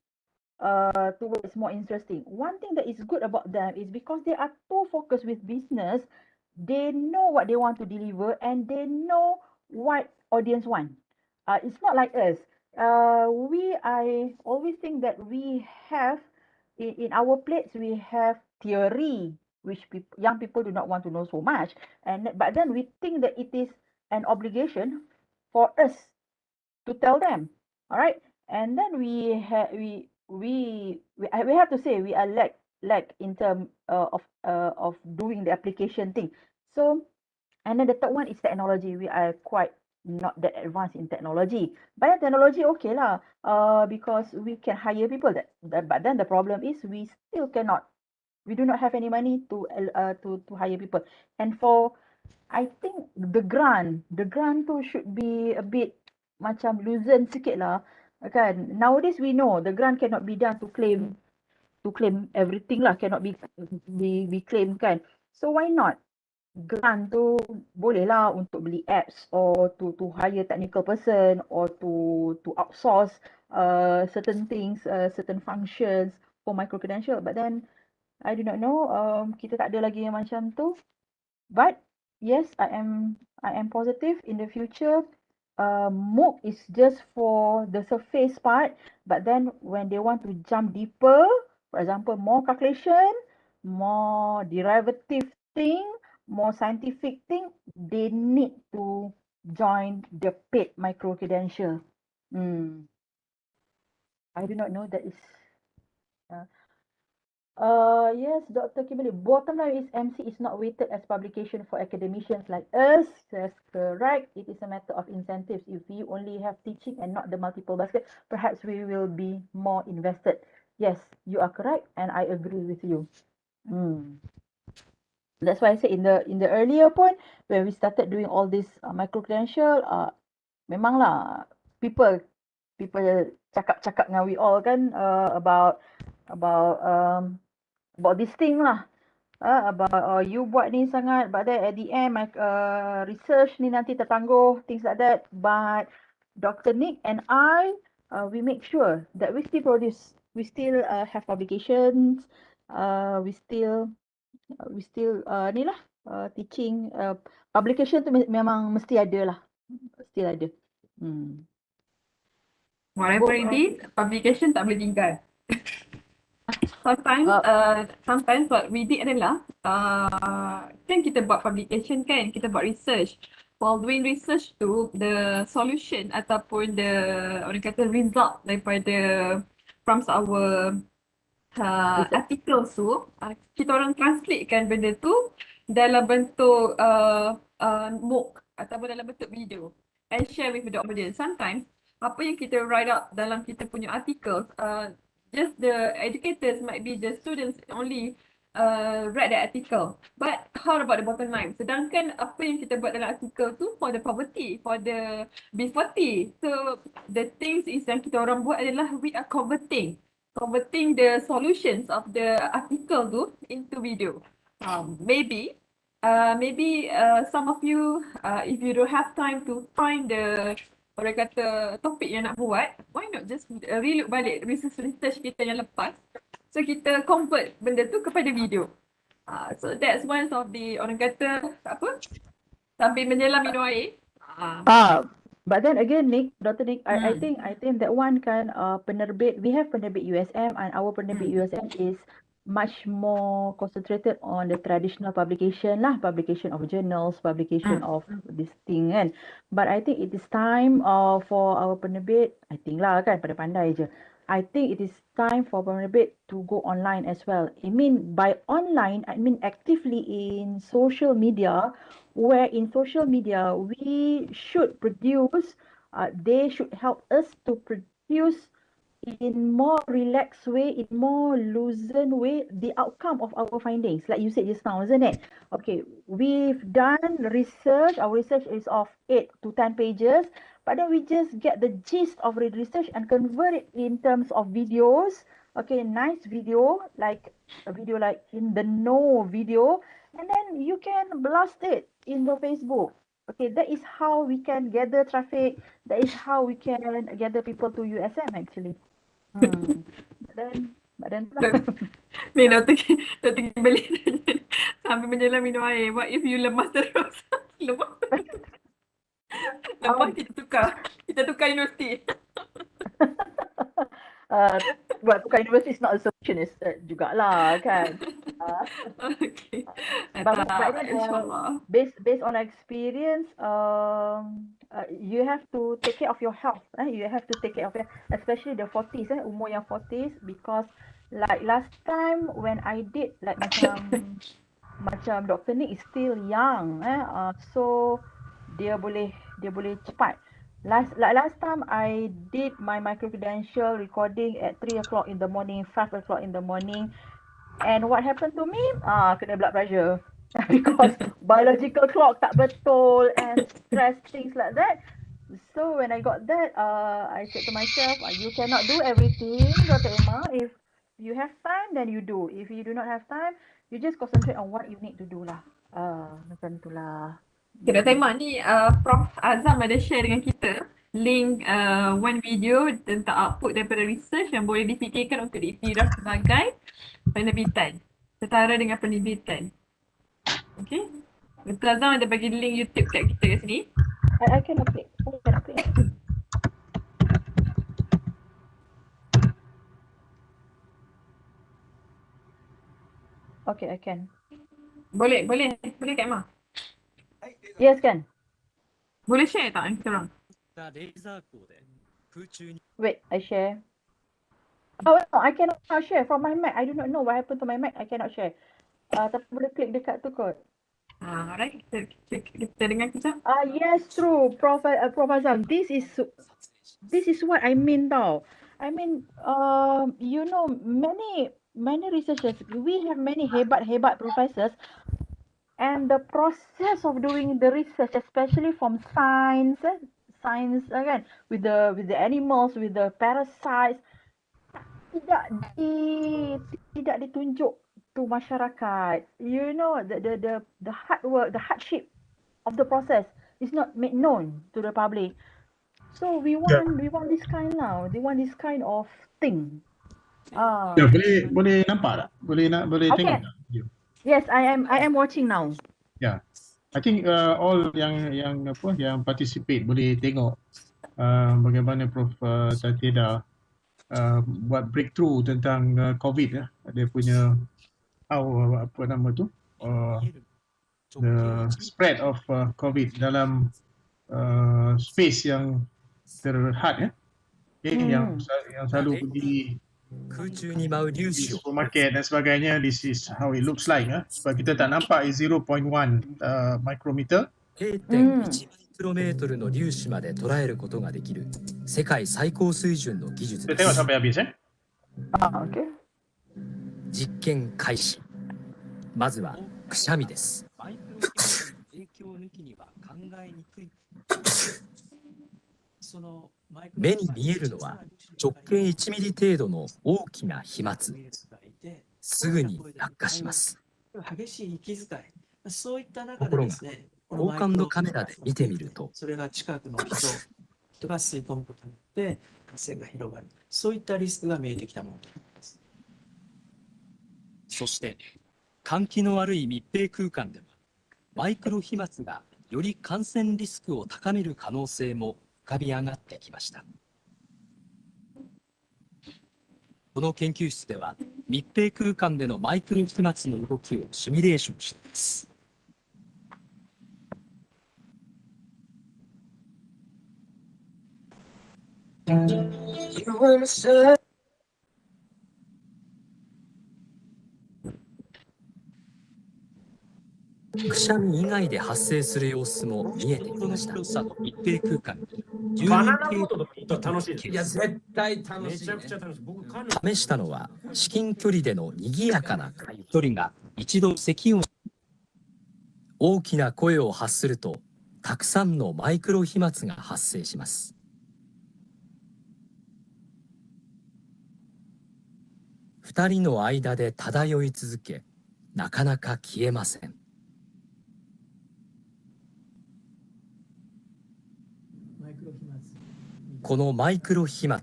to what is more interesting. One thing that is good about them is because they are too focused with business, they know what they want to deliver and they know what audience want. It's not like us. I always think that we have in our plates we have theory, which young people do not want to know so much, and but then we think that it is an obligation for us to tell them. All right, and then we we have to say we are lack in term of doing the application thing. So, and then the third one is technology. We are quite not that advanced in technology. But then technology okay lah. Because we can hire people but then the problem is we still cannot. We do not have any money to hire people. And for I think the grant tu should be a bit macam loosen sikit lah. Kan? Nowadays we know the grant cannot be done to claim everything lah, cannot be claimed kan. So why not? Grant tu boleh lah untuk beli apps or to hire technical person or to outsource certain things, certain functions for micro credential. But then I do not know, kita tak ada lagi yang macam tu. But yes, I am positive in the future. MOOC is just for the surface part, but then when they want to jump deeper, for example, more calculation, more derivative thing, more scientific thing, they need to join the paid micro credential. I do not know that is. Yes, Dr. Kimberly. Bottom line is MC is not weighted as publication for academicians like us. That's correct. It is a matter of incentives. If we only have teaching and not the multiple basket, perhaps we will be more invested. Yes, you are correct, and I agree with you. That's why I said in the earlier point when we started doing all this micro credential, memanglah people cakap dengan we all kan about this thing lah. About you buat ni sangat, but then at the end my research ni nanti tertangguh, things like that. But Dr. Nick and I, we make sure that we still produce, we still have publications, we still ni lah teaching, publication tu memang mesti ada lah, still ada. Whatever it is, publication tak boleh tinggal. Sometimes what we did adalah kan kita buat publication kan, kita buat research. While doing research tu, the solution ataupun the orang kata result daripada from our articles tu, kita orang translatekan benda tu dalam bentuk MOOC ataupun dalam bentuk video and share with the audience. Sometimes apa yang kita write up dalam kita punya articles, just the educators might be the students only read the article. But how about the bottom line? Sedangkan apa yang kita buat dalam artikel tu for the poverty, for the B40. So the things is yang kita orang buat adalah we are converting the solutions of the article tu into video. Maybe some of you, if you don't have time to find the orang kata topik yang nak buat, why not just relook balik research kita yang lepas. So kita convert benda tu kepada video. So that's one of the orang kata apa? Sambil menyelam minum air. But then again, Dr. Nick, I think that one kan penerbit, we have penerbit USM, and our penerbit USM is much more concentrated on the traditional publication lah, publication of journals, publication of this thing kan. But I think it is time for our penerbit, I think lah kan, pandai-pandai je. I think it is time for penerbit to go online as well. I mean by online, I mean actively in social media, where in social media we should produce, they should help us to produce in more relaxed way, in more loosened way, the outcome of our findings. Like you said just now, isn't it? Okay, we've done research. Our research is of 8 to 10 pages, but then we just get the gist of the research and convert it in terms of videos. Okay, nice video, like a video like in the know video, and then you can blast it in the Facebook. Okay, that is how we can gather traffic. That is how we can gather people to USM actually. But then Ni Dr. Kimberly sambil menyelam minum air. What if you lemas terus? Lemas kita tukar universiti. Buat tukar universiti is not a solution jugalah kan. Okay. But Tak, then insyaAllah. based on experience, you have to take care of your health. You have to take care of your, especially the 40s, umur yang 40s, because like last time when I did like macam Dr. Nick is still young, so dia boleh cepat. Last time I did my micro credential recording at 3 o'clock in the morning, 5 o'clock in the morning. And what happened to me? Kena blood pressure. Because biological clock tak betul and stress, things like that. So when I got that, I said to myself, you cannot do everything, Dr. Emma. If you have time, then you do. If you do not have time, you just concentrate on what you need to do lah. Macam tu lah. Okay, Dr. Iman ni Prof Azam ada share dengan kita link one video tentang output daripada research yang boleh difikirkan untuk diiktiraf sebagai penerbitan setara dengan penerbitan. Okay. Dr. Azam ada bagi link YouTube kat kita kat sini. I cannot click. I cannot click. Okay, I can. Boleh Kak Emma? Yes, can. Boleh share tak dengan kita orang? Wait, I share. Oh no, I cannot share from my Mac. I do not know what happened to my Mac. I cannot share. Tapi boleh klik dekat tu kot. Alright, kita dengar kejap. Yes, true, Prof Azam. This is what I mean tau. I mean, you know, many researchers, we have many hebat professors, and the process of doing the research, especially from science again, with the animals, with the parasites, tidak ditunjuk to masyarakat. You know, the hard work, the hardship of the process is not made known to the public. So we want this kind now. They want this kind of thing. Ya, boleh nampak tak? Boleh Okay. tengok tak video? Yes, I am watching now. Ya. I think all yang participate boleh tengok bagaimana Prof Tateda buat breakthrough tentang COVID ya. Dia punya apa nama tu? The spread of COVID dalam space yang terhad ya. Okay, yang selalu pergi supermarket dan sebagainya. This is how it looks like. Sebab kita tak nampak is 0.1 micrometer. 0.1マイクロメートルの粒子まで捉えることができる世界最高水準の技術 Kita で tengok す。 sampai habis Okay. 実験開始。まずはくしゃみです。目に見えるのは直径1ミリ程度の大きな飛沫。すぐに落下します。激しい息遣い、そういった中ところがでですね、高感度カメラで見てみると、それが近くの人が吸い込むことによって感染が広がる、そういったリスクが見えてきたものと思います。そして換気の悪い密閉空間ではマイクロ飛沫がより感染リスクを高める可能性も浮かび上がってきました。この研究室では密閉空間でのマイクロ飛沫の動きをシミュレーションしています。くしゃみ以外で発生する様子も見えてきました。密閉空間に10人程度の研究です。絶対楽しい、ね。めちゃくちゃ楽しい。僕試したのは至近距離での賑やかな会。一人が一度咳を大きな声を発するとたくさんのマイクロ飛沫が発生します。2人の間で漂い続け、なかなか消えません。このマイクロ飛沫、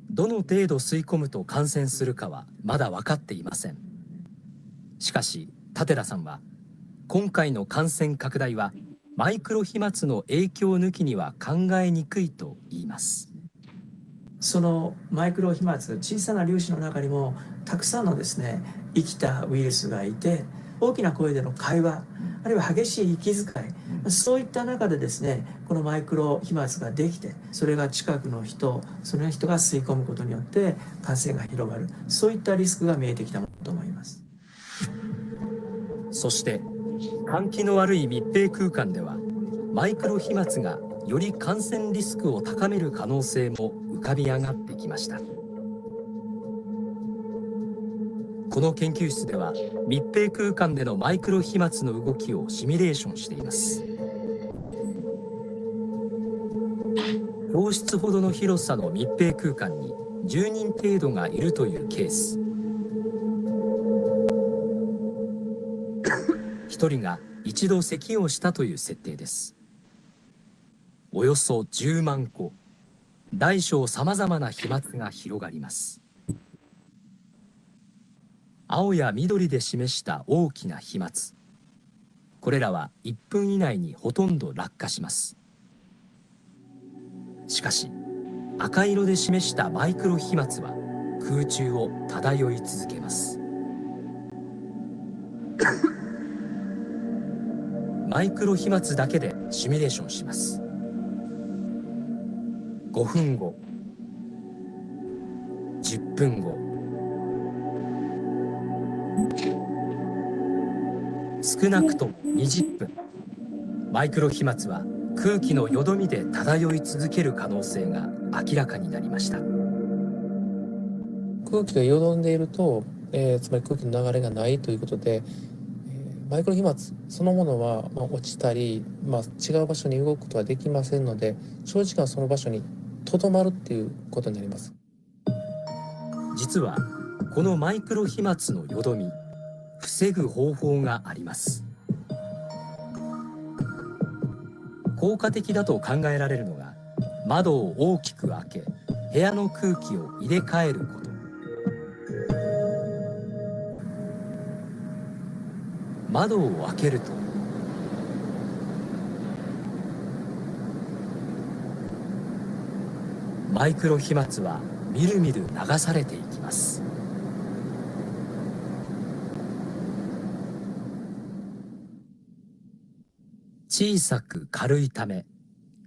どの程度吸い込むと感染するかはまだ分かっていません。しかし、舘田さんは、今回の感染拡大はマイクロ飛沫の影響抜きには考えにくいと言います。そのマイクロ飛沫、小さな粒子の中にもたくさんのですね、生きたウイルスがいて、大きな声での会話、あるいは激しい息遣い、そういった中でですね、このマイクロ飛沫ができて、それが近くの人、その人が吸い込むことによって感染が広がる、そういったリスクが見えてきたものと思います。そして換気の悪い密閉空間ではマイクロ飛沫がより感染リスクを高める可能性も浮かび上がってきました。この研究室では密閉空間でのマイクロ飛沫の動きをシミュレーションしています。教室ほどの広さの密閉空間に10人程度がいるというケース。1人が一度咳をしたという設定です。およそ10万個、大小さまざまな飛沫が広がります。青や緑で示した大きな飛沫。これらは1分以内にほとんど落下します。しかし、赤色で示したマイクロ飛沫は空中を漂い続けます。マイクロ飛沫だけでシミュレーションします。5分後、10分後、少なくとも20分、マイクロ飛沫は空気のよどみで漂い続ける可能性が明らかになりました。空気がよどんでいると、つまり空気の流れがないということで、マイクロ飛沫そのものは、落ちたり、違う場所に動くことはできませんので、長時間その場所にとどまるっていうことになります。実はこのマイクロ飛沫のよどみ、防ぐ方法があります。効果的だと考えられるのが、窓を大きく開け部屋の空気を入れ替えること。窓を開けるとマイクロ飛沫はみるみる流されていきます。小さく軽いため、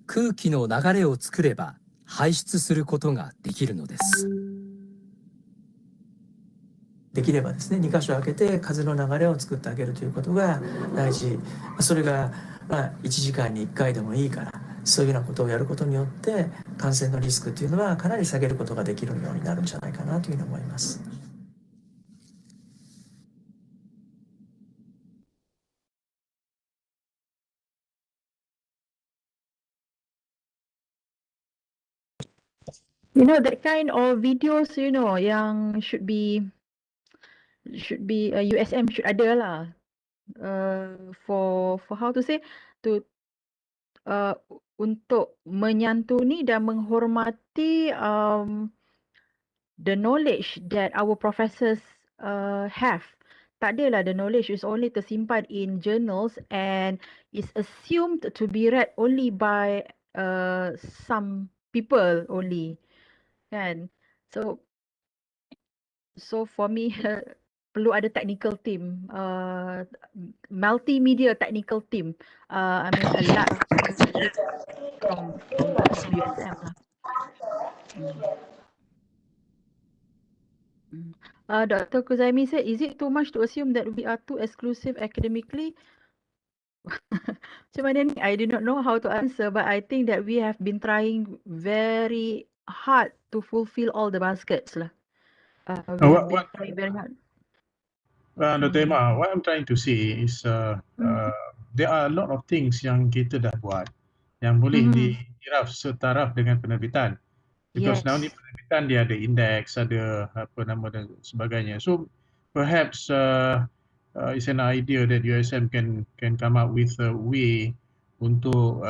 空気の流れを作れば排出することができるのです。できればですね、2箇所開けて風の流れを作ってあげるということが大事。それが1時間に1回でもいいから、そういうようなことをやることによって感染のリスクというのはかなり下げることができるようになるんじゃないかなというふうに思います。That kind of videos, yang should be USM should ada lah. For how to say, to untuk menyantuni dan menghormati the knowledge that our professors have. Tak adalah the knowledge is only tersimpan in journals and is assumed to be read only by some people only, kan? So for me perlu ada technical team, multimedia technical team. I mean a large from USM lah. Dr. Kuzaimi said, is it too much to assume that we are too exclusive academically? Macam mana ni? I do not know how to answer, but I think that we have been trying very hard to fulfill all the baskets lah. We have been trying very hard. Dr. Emma, what I'm trying to say is there are a lot of things yang kita dah buat yang boleh diiktiraf setaraf dengan penerbitan. Because now ni penerbitan dia ada index, ada apa nama dan sebagainya. So perhaps it's an idea that USM can come up with a way untuk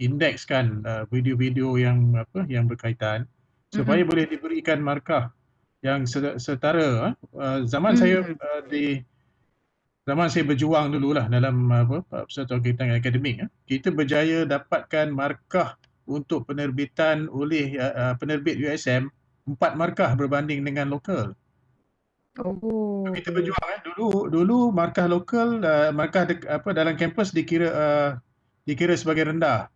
indexkan video-video yang berkaitan supaya boleh diberikan markah yang setara. Zaman saya zaman saya berjuang dululah dalam persatuan kegiatan akademik, kita berjaya dapatkan markah untuk penerbitan oleh penerbit USM 4 markah berbanding dengan lokal. Oh. Kita berjuang dulu markah lokal, markah dalam kampus dikira sebagai rendah.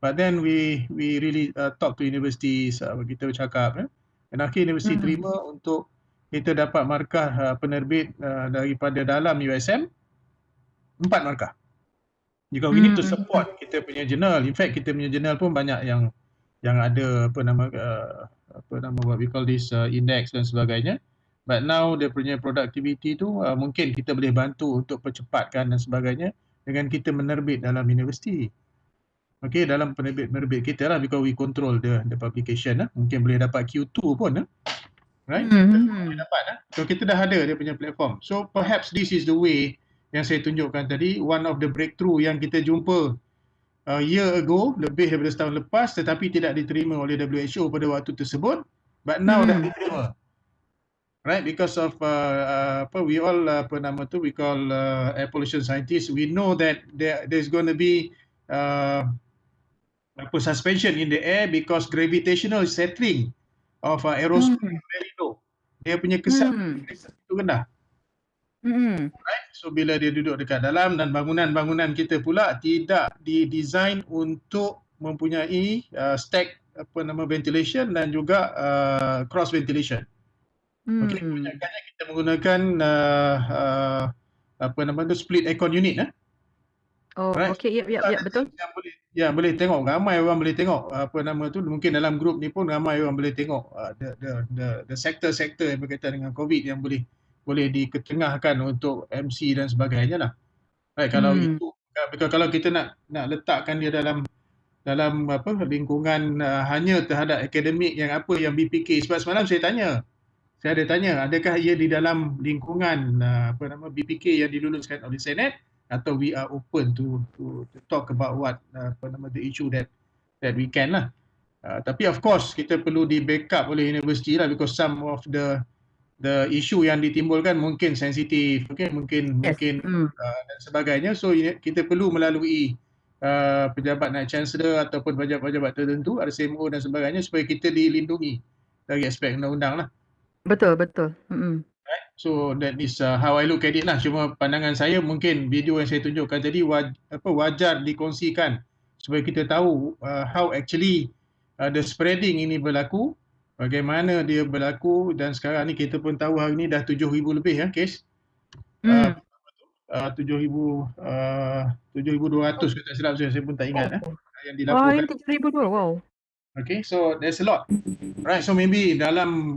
But then we really talk to universities, kita bercakap dan akhirnya universiti terima untuk kita dapat markah penerbit daripada dalam USM 4 markah. Jika we need to support kita punya jurnal. In fact kita punya jurnal pun banyak yang ada what we call this index dan sebagainya. But now dia punya productivity tu mungkin kita boleh bantu untuk percepatkan dan sebagainya dengan kita menerbit dalam universiti. Okay, dalam penerbit kita lah, because we control the publication mungkin boleh dapat Q2 pun right? Boleh dapat so kita dah ada dia punya platform. So perhaps this is the way yang saya tunjukkan tadi, one of the breakthrough yang kita jumpa year ago, lebih daripada setahun lepas, tetapi tidak diterima oleh WHO pada waktu tersebut, but now dah diterima, right? Because of we all we call air pollution scientists, we know that there's going to be suspension in the air because gravitational settling of aerosol very low. Dia punya kesan itu rendah. Right? So bila dia duduk dekat dalam dan bangunan-bangunan kita pula tidak didesign untuk mempunyai stack ventilation dan juga cross ventilation. Okey, kebanyakannya kita menggunakan split aircon unit Oh, right? okay, ya, betul. Yang boleh tengok, ramai orang boleh tengok mungkin dalam grup ni pun ramai orang boleh tengok the sektor-sektor yang berkaitan dengan COVID yang boleh diketengahkan untuk MC dan sebagainya lah. Right, kalau itu kalau kita nak letakkan dia dalam lingkungan hanya terhadap akademik yang yang BPK, sebab semalam saya ada tanya adakah ia di dalam lingkungan BPK yang diluluskan oleh Senate, atau we are open to talk about what the issue that we can lah. Tapi of course kita perlu di backup oleh universiti lah, because some of the issue yang ditimbulkan mungkin sensitif, mungkin dan sebagainya. So kita perlu melalui pejabat naik chancellor ataupun pejabat-pejabat tertentu, RCMO dan sebagainya, supaya kita dilindungi dari aspek undang-undang lah. Betul. So that is how I look at it lah. Cuma pandangan saya, mungkin video yang saya tunjukkan tadi wajar dikongsikan supaya kita tahu how actually the spreading ini berlaku, bagaimana dia berlaku, dan sekarang ni kita pun tahu hari ni dah 7,000 lebih kes. 7,200 kalau tak silap saya pun tak ingat yang dilaporkan. 7,000 tu, wow. Okay, so there's a lot. Right, so maybe dalam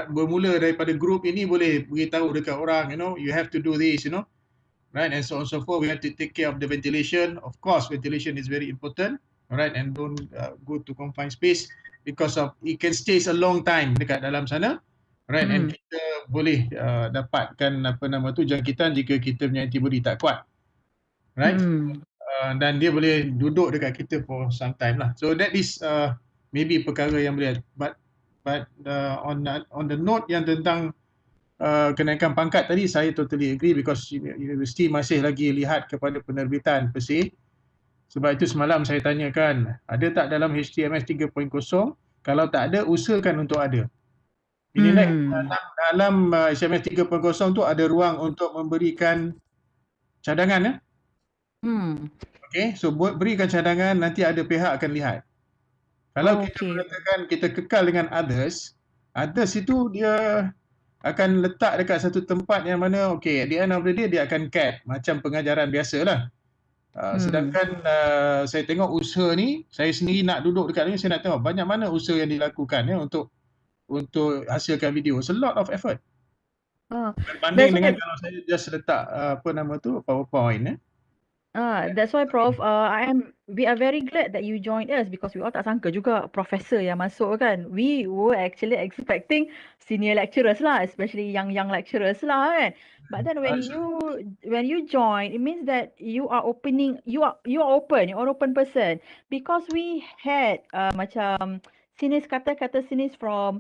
bermula daripada grup ini boleh beritahu dekat orang, you have to do this, right, and so on so forth. We have to take care of the ventilation. Of course, ventilation is very important, right, and don't go to confined space because of it can stay a long time dekat dalam sana, right, and kita boleh dapatkan jangkitan jika kita punya antibody tak kuat, right, dan dia boleh duduk dekat kita for some time lah. So that is maybe perkara yang boleh, but on the note yang tentang kenaikan pangkat tadi, saya totally agree, because universiti masih lagi lihat kepada penerbitan per se. Sebab itu semalam saya tanyakan, ada tak dalam HTMS 3.0? Kalau tak ada, usahakan untuk ada. Ini dalam HTMS 3.0 tu ada ruang untuk memberikan cadangan Okay, so berikan cadangan, nanti ada pihak akan lihat. Kalau kita mengatakan kita kekal dengan others itu dia akan letak dekat satu tempat yang mana at the end of the day dia akan cap macam pengajaran biasalah. Sedangkan saya tengok usaha ni, saya sendiri nak duduk dekat ni, saya nak tengok banyak mana usaha yang dilakukan untuk hasilkan video. It's a lot of effort. Berbanding dengan kalau saya just letak PowerPoint That's why Prof, we are very glad that you joined us, because we all tak sangka juga professor yang masuk kan. We were actually expecting senior lecturers lah, especially young lecturers lah kan. But then when you join, it means that you are open, you're an open person, because we had macam seniors kata seniors from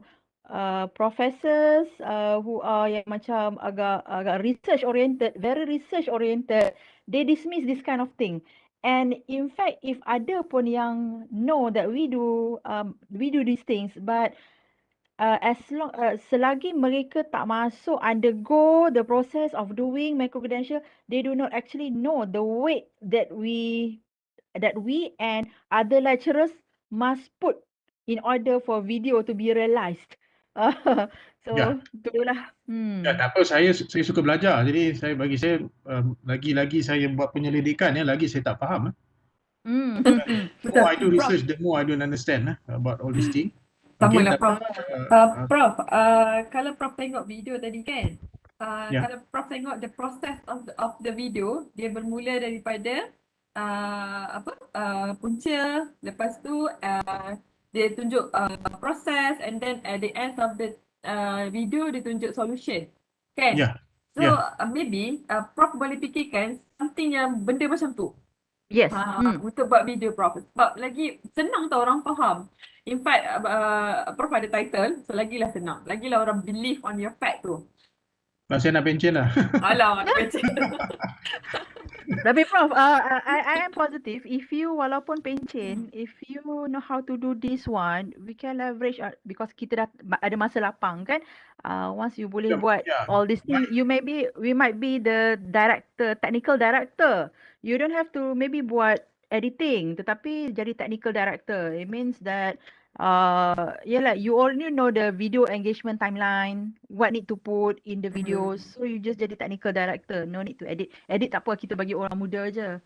professors who are yang macam agak research oriented, very research oriented. They dismiss this kind of thing. And in fact, if ada pun yang know that we do these things, but selagi mereka tak masuk undergo the process of doing micro credential, they do not actually know the weight that we and other lecturers must put in order for video to be realized. Ya, So itulah. ya, tak apa, saya suka belajar. Jadi bagi saya lagi-lagi saya buat penyelidikan lagi saya tak faham. Hmm. The more I do Prof, research, the more I don't understand about all these things. sama Okay, lah tapi Prof. Prof, kalau Prof tengok video tadi kan, ya, kalau Prof tengok the process of the video, dia bermula daripada punca, lepas tu dia tunjuk process, and then at the end of the video dia tunjuk solution, kan? ya, So ya. maybe Prof boleh fikirkan something yang benda macam tu. Yes. Untuk buat video Prof. Sebab lagi senang tau orang faham. In fact, Prof ada title, so lagilah senang. Lagilah orang believe on your fact tu. Saya nak pencen lah. Alah, nak baca. Tapi Prof, I am positive. If you walaupun pencen, if you know how to do this one, we can leverage because kita dah ada masa lapang kan. Once you boleh buat Ya, all these things, we might be the director, technical director. You don't have to maybe buat editing, tetapi jadi technical director. It means that yalah, you already know the video engagement timeline, what need to put in the videos. So you just jadi technical director, no need to edit. Edit tak apa, kita bagi orang muda je.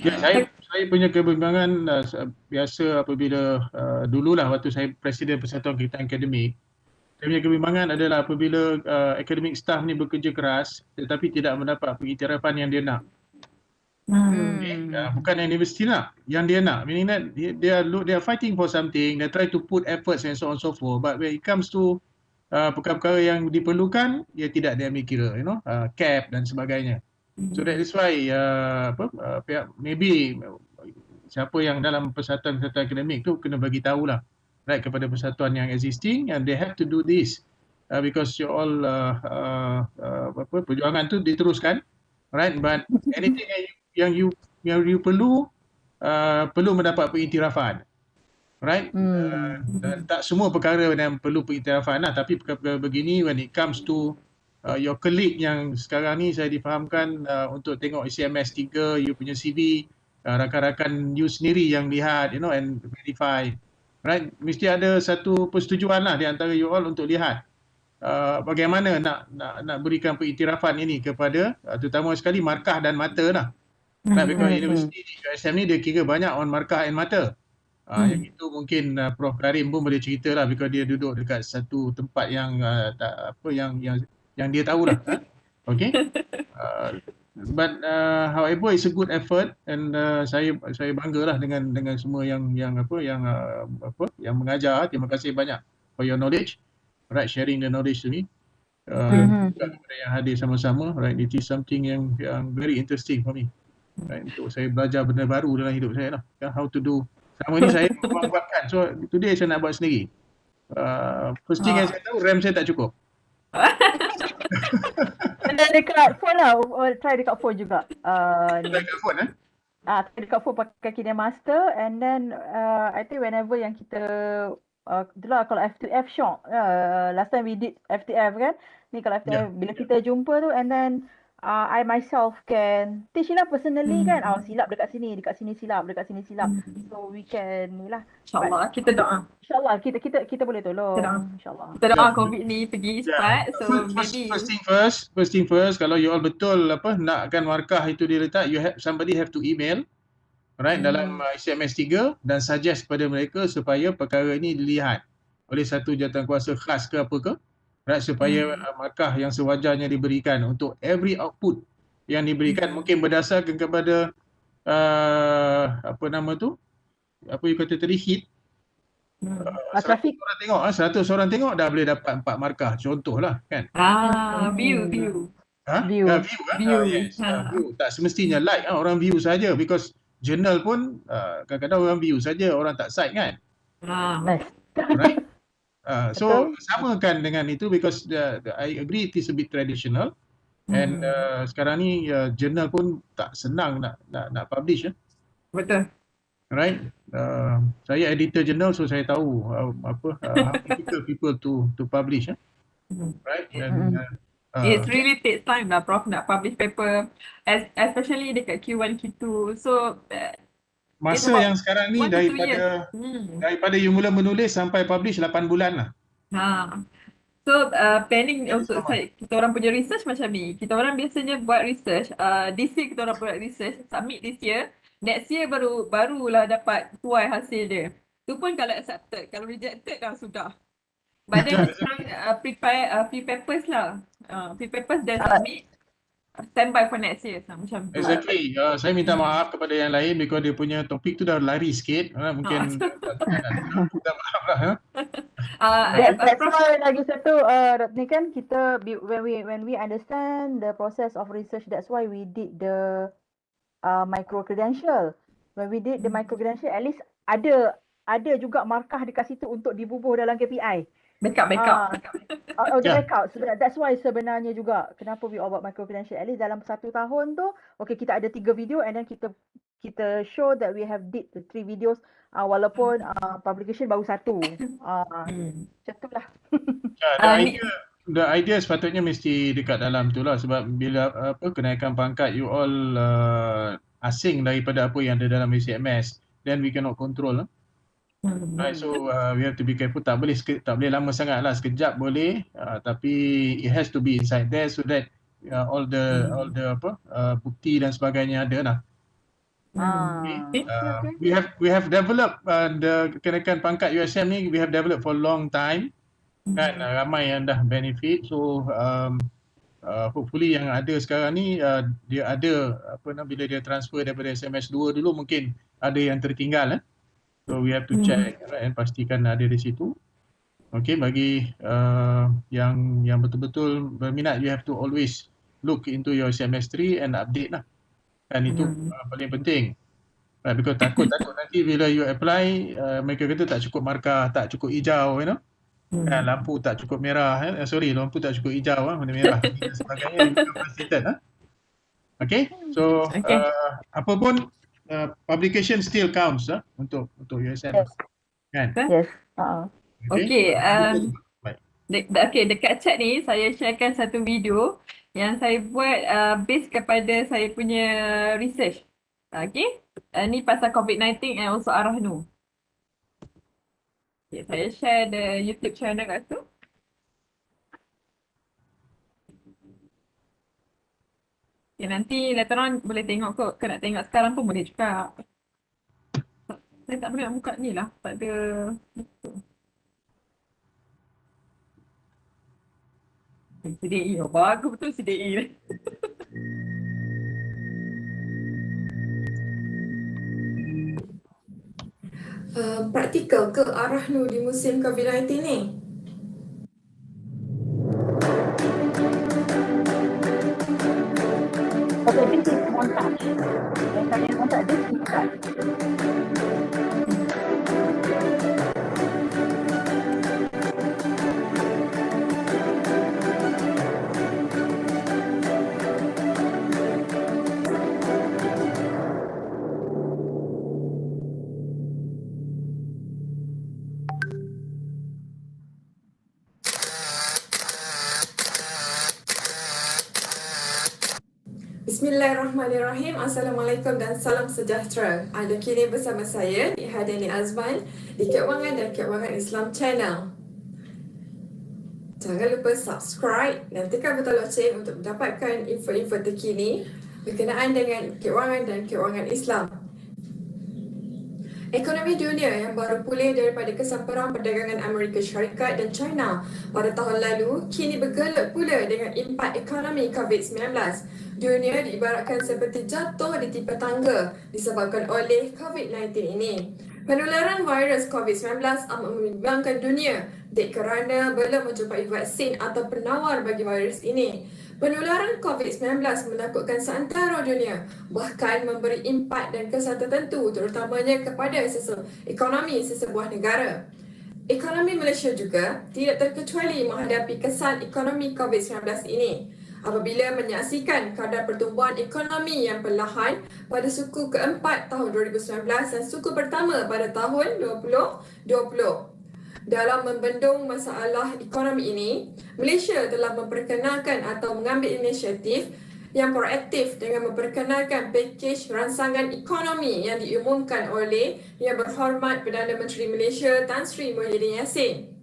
Ya, saya punya kebimbangan biasa apabila dululah waktu saya Presiden Persatuan Kegiatan Akademik, saya punya kebimbangan adalah apabila akademik staff ni bekerja keras tetapi tidak mendapat pengiktirafan yang dia nak. Bukan yang universiti nak, yang dia nak. Meaning that they are fighting for something, they try to put efforts and so on so forth. But when it comes to perkara-perkara yang diperlukan, dia tidak diambil kira, cap dan sebagainya. So that is why maybe siapa yang dalam persatuan-persatuan akademik tu kena bagi tahulah, right, kepada persatuan yang existing, and they have to do this because you all perjuangan tu diteruskan, right? But anything yang you perlu mendapat pengiktirafan, right? Dan tak semua perkara yang perlu pengiktirafan lah, tapi perkara-perkara begini when it comes to your colleague yang sekarang ni saya difahamkan untuk tengok ICMS 3, you punya CV, rakan-rakan you sendiri yang lihat, and verify, right? Mesti ada satu persetujuan lah di antara you all untuk lihat bagaimana nak berikan pengiktirafan ini kepada terutama sekali markah dan mata lah. Right, because universiti di USM ni dia kira banyak on markah and mata. Yang itu mungkin Prof Karim pun boleh cerita lah, because dia duduk dekat satu tempat yang yang dia tahulah. Okay. But however, it's a good effort, and saya banggalah dengan semua yang mengajar. Terima kasih banyak for your knowledge, right, sharing the knowledge to me. Juga kepada yang hadir sama-sama, right, it is something yang very interesting for me. Right, untuk saya belajar benda baru dalam hidup saya lah. How to do. Selama ni saya buatkan. So today saya nak buat sendiri. First thing yang saya tahu, RAM saya tak cukup. Dekat phone lah, try dekat phone juga. Dekat phone Try dekat phone pakai Kinemaster, and then I think whenever yang kita itulah kalau FTF shock. Last time we did FTF kan. Ni kalau FTF bila kita jumpa tu, and then I myself can teach lah personally kan. Silap dekat sini silap, dekat sini silap. So we can ni lah. InsyaAllah kita doa. InsyaAllah kita boleh tolong. InsyaAllah. Kita doa COVID ni pergi cepat. So maybe First thing first, kalau you all betul nakkan markah itu diletak, somebody have to email, right, dalam ICMS 3 dan suggest kepada mereka supaya perkara ini dilihat oleh satu jawatankuasa khas ke apa ke, right, supaya markah yang sewajarnya diberikan untuk every output yang diberikan, mungkin berdasarkan kepada apa you kata tadi, hit. 100 orang tengok, 100 orang tengok dah boleh dapat 4 markah, contohlah kan. View. View. Yes. View. Tak semestinya like, orang view saja, because jurnal pun kadang-kadang orang view saja, orang tak cite kan. Right? So samakan dengan itu, because I agree it is a bit traditional, and sekarang ni jurnal pun tak senang nak publish. Betul. Right? saya editor journal, so saya tahu how difficult people to publish, right? Dan It really takes time lah Prof nak publish paper, especially dekat Q1, Q2. So masa yang sekarang ni 1 to 2 years. daripada you mula menulis sampai publish 8 bulan lah. So planning That is untuk normal. kita orang punya research macam ni. Kita orang biasanya buat research, this year kita orang buat research, submit this year, next year barulah dapat tuai hasil dia. Tu pun kalau accepted, kalau rejected dah sudah. But then sekarang prepare pre-papers lah. Pre-papers dah submit, standby for next year macam tu. Exactly. Saya minta maaf kepada yang lain because dia punya topik tu dah lari sikit. Mungkin minta maaf lah. That's why lagi satu ni kan kita when we understand the process of research, that's why we did the micro credential. When we did the micro credential, at least ada juga markah dekat situ untuk dibubuh dalam KPI. Backup. Backup. So that's why sebenarnya juga kenapa we all buat micro credential. At least dalam 1 tahun tu, okay, kita ada 3 video and then kita show that we have did the 3 videos walaupun publication baru 1. Macam tu lah. The idea sepatutnya mesti dekat dalam tu lah, sebab bila kenaikan pangkat you all asing daripada apa yang ada dalam ACMS, then we cannot control lah. Right, so we have to be careful. Tak boleh lama sangat lah, sekejap boleh, tapi it has to be inside there so that all the bukti dan sebagainya ada lah. We have developed the kenaikan pangkat USM ni, we have developed for a long time, kan, ramai yang dah benefit. So hopefully yang ada sekarang ni dia ada bila dia transfer daripada SMS 2 dulu mungkin ada yang tertinggal. So we have to check and pastikan ada di situ. Okay, bagi yang betul-betul berminat, you have to always look into your SMS 3 and update lah. Dan itu paling penting. Right, because takut nanti bila you apply, mereka kata tak cukup markah, tak cukup hijau, you know. Lampu tak cukup merah, lampu tak cukup hijau, warna merah dan sebagainya, you become frustrated. Okay, so apa pun publication still counts untuk USM. Kan? Yes. Okay, dekat chat ni saya sharekan satu video yang saya buat based kepada saya punya research. Okay, ni pasal Covid-19 and also Arahnu. Okay, saya share the YouTube channel kat tu. Okay, nanti later on boleh tengok kot. Kalau nak tengok sekarang pun boleh juga. Saya tak boleh nak buka ni lah. Tak ada. CDE. Bagus betul CDE. Praktikal ke Arahnu di musim Covid-19 ni? Okay, this is montage. Yang kalian montage, this is montage. Bismillahirrahmanirrahim. Assalamualaikum dan salam sejahtera. Anda kini bersama saya, Hadani Azman, di Keuangan dan Keuangan Islam Channel. Jangan lupa subscribe dan tekan butang loceng untuk mendapatkan info-info terkini berkenaan dengan keuangan dan keuangan Islam. Ekonomi dunia yang baru pulih daripada kesamperan perdagangan Amerika Syarikat dan China pada tahun lalu kini bergelut pula dengan impak ekonomi Covid-19. Dunia diibaratkan seperti jatuh di tipe tangga disebabkan oleh Covid-19 ini. Penularan virus Covid-19 amat membimbangkan dunia kerana belum menjumpai vaksin atau penawar bagi virus ini. Penularan Covid-19 menakutkan seantero dunia, bahkan memberi impak dan kesan tertentu terutamanya kepada ekonomi sesebuah negara. Ekonomi Malaysia juga tidak terkecuali menghadapi kesan ekonomi Covid-19 ini. apabila menyaksikan kadar pertumbuhan ekonomi yang perlahan pada suku keempat tahun 2019 dan suku pertama pada tahun 2020. Dalam membendung masalah ekonomi ini, Malaysia telah memperkenalkan atau mengambil inisiatif yang proaktif dengan memperkenalkan pakej ransangan ekonomi yang diumumkan oleh Yang Berhormat Perdana Menteri Malaysia Tan Sri Muhyiddin Yassin.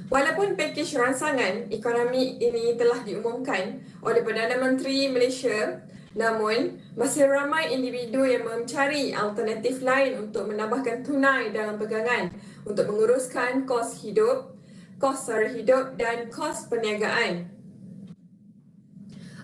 Walaupun pakej ransangan ekonomi ini telah diumumkan oleh Perdana Menteri Malaysia, namun masih ramai individu yang mencari alternatif lain untuk menambahkan tunai dalam pegangan untuk menguruskan kos hidup, kos sara hidup dan kos perniagaan.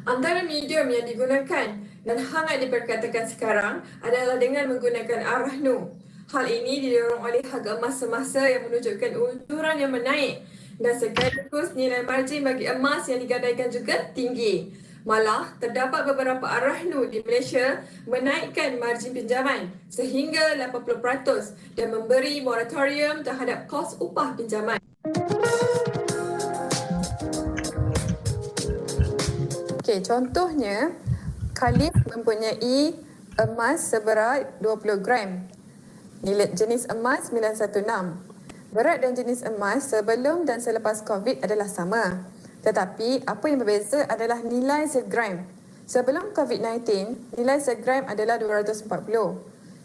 Antara medium yang digunakan dan hangat diperkatakan sekarang adalah dengan menggunakan arah nu. Hal ini didorong oleh harga emas semasa yang menunjukkan unjuran yang menaik dan sekaligus nilai margin bagi emas yang digadaikan juga tinggi. Malah, terdapat beberapa arah nu di Malaysia menaikkan margin pinjaman sehingga 80% dan memberi moratorium terhadap kos upah pinjaman. Okey, contohnya, Khalif mempunyai emas seberat 20 gram. Nilai jenis emas 916. Berat dan jenis emas sebelum dan selepas COVID adalah sama. Tetapi apa yang berbeza adalah nilai segram. Sebelum COVID-19, nilai segram adalah 240.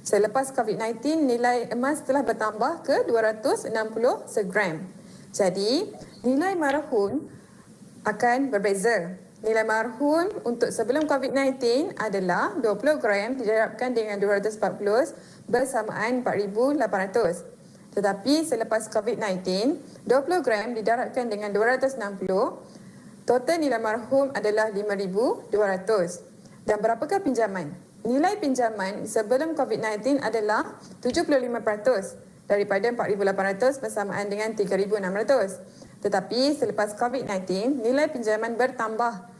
Selepas COVID-19, nilai emas telah bertambah ke 260 segram. Jadi, nilai marhun akan berbeza. Nilai marhun untuk sebelum COVID-19 adalah 20 gram didarabkan dengan 240 bersamaan 4,800. Tetapi selepas COVID-19, 20 gram didarabkan dengan 260, total nilai marhum adalah 5,200. Dan berapakah pinjaman? Nilai pinjaman sebelum COVID-19 adalah 75% daripada 4,800 bersamaan dengan 3,600. Tetapi selepas COVID-19, nilai pinjaman bertambah,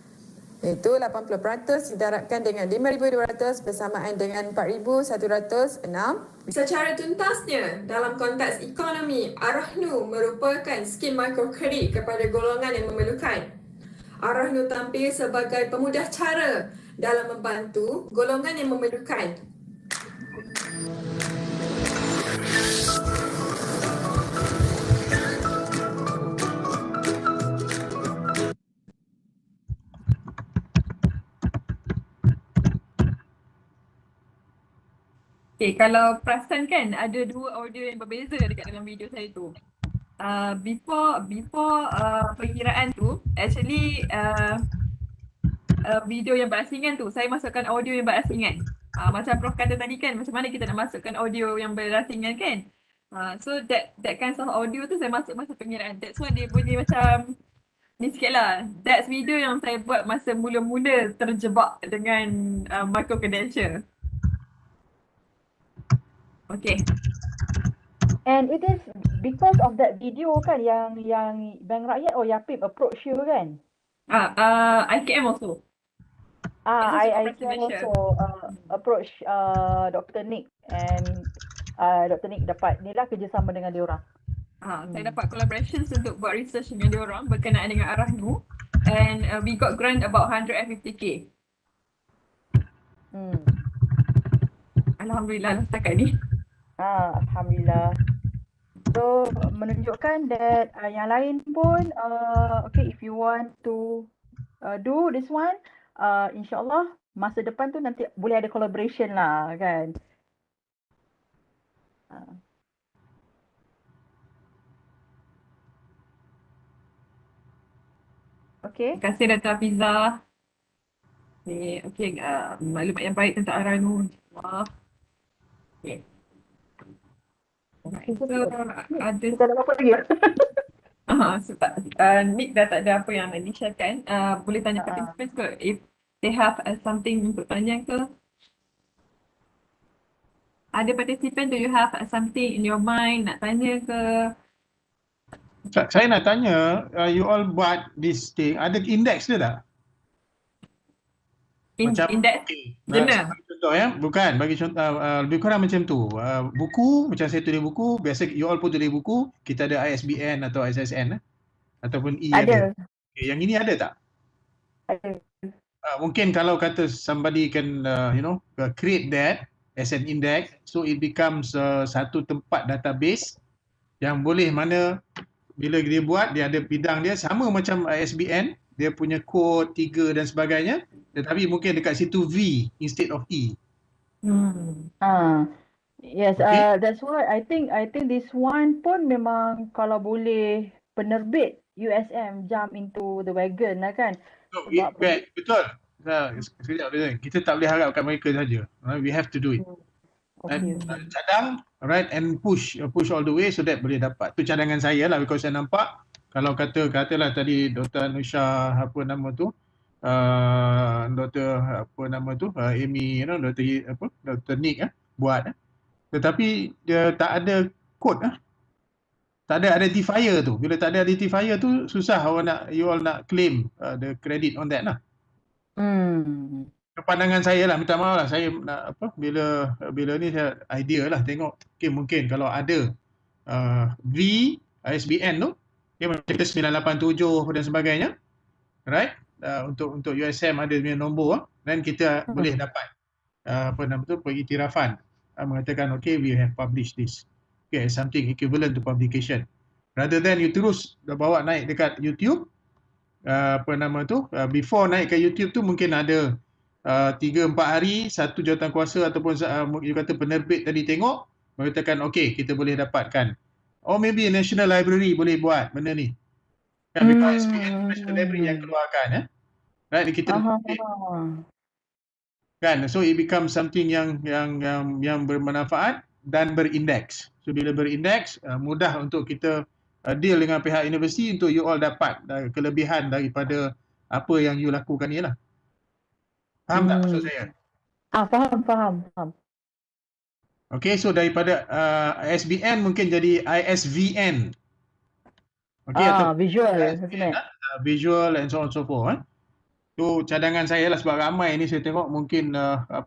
iaitu 80% didarabkan dengan 5,200 bersamaan dengan 4,106. Secara tuntasnya, dalam konteks ekonomi, arah nu merupakan skim mikrokredit kepada golongan yang memerlukan. Arah nu tampil sebagai pemudah cara dalam membantu golongan yang memerlukan. Okay, kalau perasan kan ada dua audio yang berbeza dekat dalam video saya tu. Before perkiraan tu, actually video yang berasingan tu, saya masukkan audio yang berasingan. Macam Prof kata tadi kan, macam mana kita nak masukkan audio yang berasingan kan. So that kinds of audio tu saya masuk masa pengiraan. That's why dia bunyi macam ni sikit lah. That's video yang saya buat masa mula-mula terjebak dengan micro credential. Okay. And it is because of that video kan yang Bank Rakyat or Yapip approach you kan? IKM also. IKM also approach Dr. Nick and Dr. Nick dapat ni lah kerjasama dengan diorang. Saya dapat collaborations untuk buat research dengan diorang berkenaan dengan arah nu, and we got grant about 150k. Alhamdulillah setakat ni. Alhamdulillah. So menunjukkan that yang lain pun okay, if you want to do this one, insyaAllah masa depan tu nanti boleh ada collaboration lah kan. Okay. Terima kasih Dr. Hafiza. Okay, maklumat yang baik tentang arah nu. Okay. So, ada kita ada apa lagi? Nick dah tak ada apa yang nak di-sharekan. Boleh tanya participants ke if they have something untuk tanya ke? Ada participant, do you have something in your mind nak tanya ke? Saya nak tanya, you all buat this thing, ada index dia tak? Index jurnal? Contoh ya, bukan, bagi contoh lebih kurang macam tu. Buku, macam saya tulis buku, biasa you all pun tulis buku, kita ada ISBN atau SSN ataupun E. Ada. Okay, yang ini ada tak? Mungkin kalau kata somebody can create that as an index, so it becomes satu tempat database yang boleh mana bila dia buat, dia ada bidang dia sama macam ISBN, dia punya kod 3 dan sebagainya, tetapi mungkin dekat situ V instead of E. Yes, Okay. that's why I think this one pun memang kalau boleh penerbit USM jump into the wagon lah kan. So, Sebab betul. Sekejap, kita tak boleh harap kat mereka saja. We have to do it. okay. Cadang, right, and push all the way so that boleh dapat. Tu cadangan saya lah, because saya nampak kalau katalah tadi Dr. Anusha apa nama tu, Dr. apa nama tu, Amy, Dr. Nick buat, tetapi dia tak ada kod tak ada identifier tu. Bila tak ada identifier tu, susah you all nak claim the credit on that lah. Pandangan saya lah, minta maaf lah, saya nak bila ni saya idea lah, tengok mungkin kalau ada V ISBN tu, macam 987 dan sebagainya, right, untuk USM ada punya nombor, dan kita boleh dapat pengiktirafan mengatakan okay, we have published this, okay, something equivalent to publication, rather than you terus bawa naik dekat YouTube. Before naik ke YouTube tu mungkin ada 3-4 hari satu jawatankuasa ataupun you kata penerbit tadi tengok mengatakan okay, kita boleh dapatkan, or maybe National Library boleh buat benda ni kan, because SPN National Library yang keluarkan right, kita kan, so it becomes something yang bermanfaat dan berindeks. So bila berindeks, mudah untuk kita deal dengan pihak universiti untuk you all dapat kelebihan daripada apa yang you lakukan ni lah. Faham tak maksud saya? Faham. Okay, so daripada ISBN mungkin jadi ISVN. Okay, atau visual, ISBN, visual and so on so forth. So cadangan saya lah, sebab ramai ni saya tengok mungkin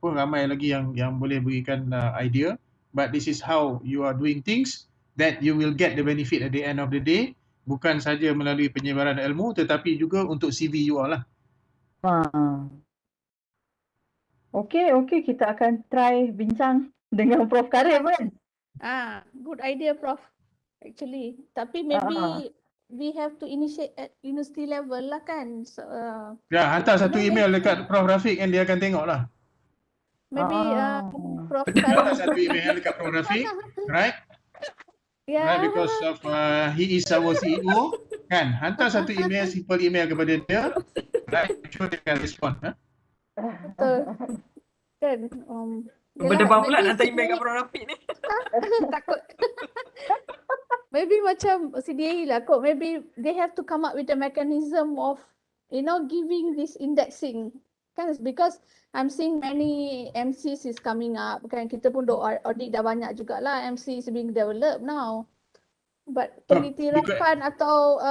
ramai lagi yang boleh berikan idea, but this is how you are doing things that you will get the benefit at the end of the day, bukan saja melalui penyebaran ilmu tetapi juga untuk CV you all lah. Okay, kita akan try bincang dengan Prof Karim kan. Good idea, Prof. Actually, tapi maybe we have to initiate at university level lah kan. So, hantar satu email dekat Prof Rafiq and dia akan tengok lah. Maybe Prof Hantar Karim. satu email dekat Prof Rafiq, right? Yeah. Right, because of he is our CEO, kan? Hantar satu email, simple email kepada dia, right? Sure dia akan respond. Betul. Kan. Berdebar pula nak hantar email kat Prof Rafiq ni. Takut. Maybe macam CDAE lah kot. Maybe they have to come up with a mechanism of, giving this indexing. Kan, because I'm seeing many MCs is coming up. Kan, kita pun audit dah banyak jugalah MCs being developed now. But pengiktirafan atau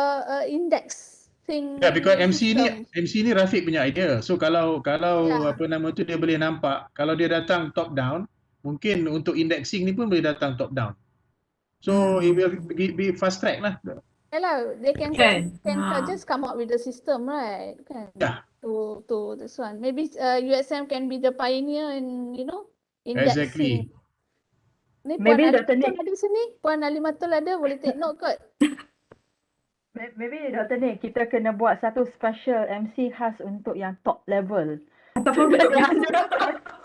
indexing. Because MC ni Rafiq punya idea. So kalau apa nama tu dia boleh nampak, kalau dia datang top down, mungkin untuk indexing ni pun boleh datang top down. So it will be fast track lah. Yalah, they can just come up with the system, right? Kan? To this one. Maybe USM can be the pioneer in, indexing. Exactly. Ni Maybe Puan Dr. Nick ada sini. Puan Alimatul ada, boleh take note kot. Maybe Dr. Nick, kita kena buat satu special MC khas untuk yang top level. Ataupun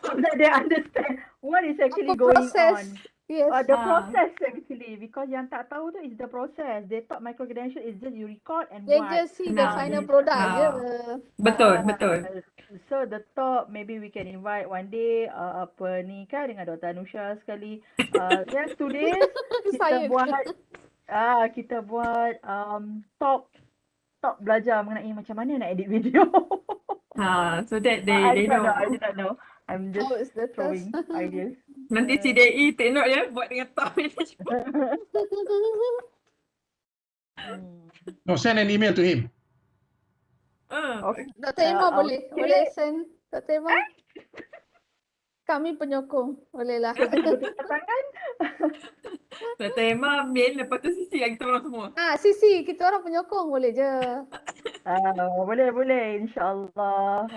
so that they understand what is actually going on. Yes. The process actually, because yang tak tahu tu is the process. They thought micro credential is just you record and They buat. just see the final product je. Betul. So the top, maybe we can invite one day dengan Dr. Anusha sekali. Yes, today kita buat top belajar mengenai macam mana nak edit video. So that they know. I don't know. I'm just throwing ideas. Nanti CDAE take note ya, buat dengan top management. No, send an email to him. Okay. Dr. Emma boleh send. Dr. Emma. Kami penyokong, bolehlah. Dr. Emma mail, lepas tu Sisi kita orang semua. Sisi, kita orang penyokong boleh je. Boleh, insyaAllah.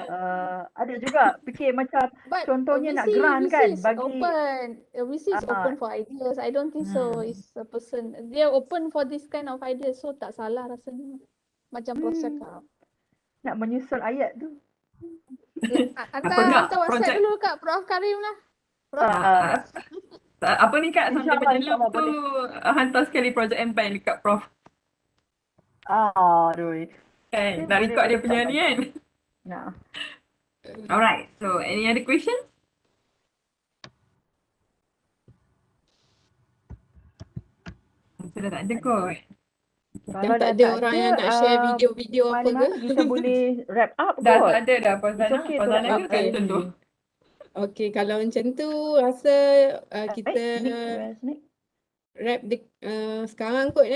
Ada juga fikir macam But contohnya nak VC grant VC kan is bagi open. VC is uh, open for ideas. I don't think so. It's a person. They are open for this kind of ideas. So tak salah rasanya. Macam Prof cakap. nak menyusun ayat tu. Apa enggak Hantar WhatsApp projek dulu kat Prof Karim lah. Prof. apa ni Kak, sampai InsyaAllah, berjalan insyaAllah tu boleh. hantar sekali projek M-Bank dekat Prof. Aduh. Kan, nak record dia punya ni kan. Nah. Alright, so any other questions? Sudah tak ada kot. Kalau tak dah ada tak orang ada, yang nak share video-video apa ke? kita boleh wrap up Dah kot. tak ada dah It's okay to wrap up Okay. macam tu. Okey, kalau macam tu rasa kita Nick, where's Nick? wrap sekarang kot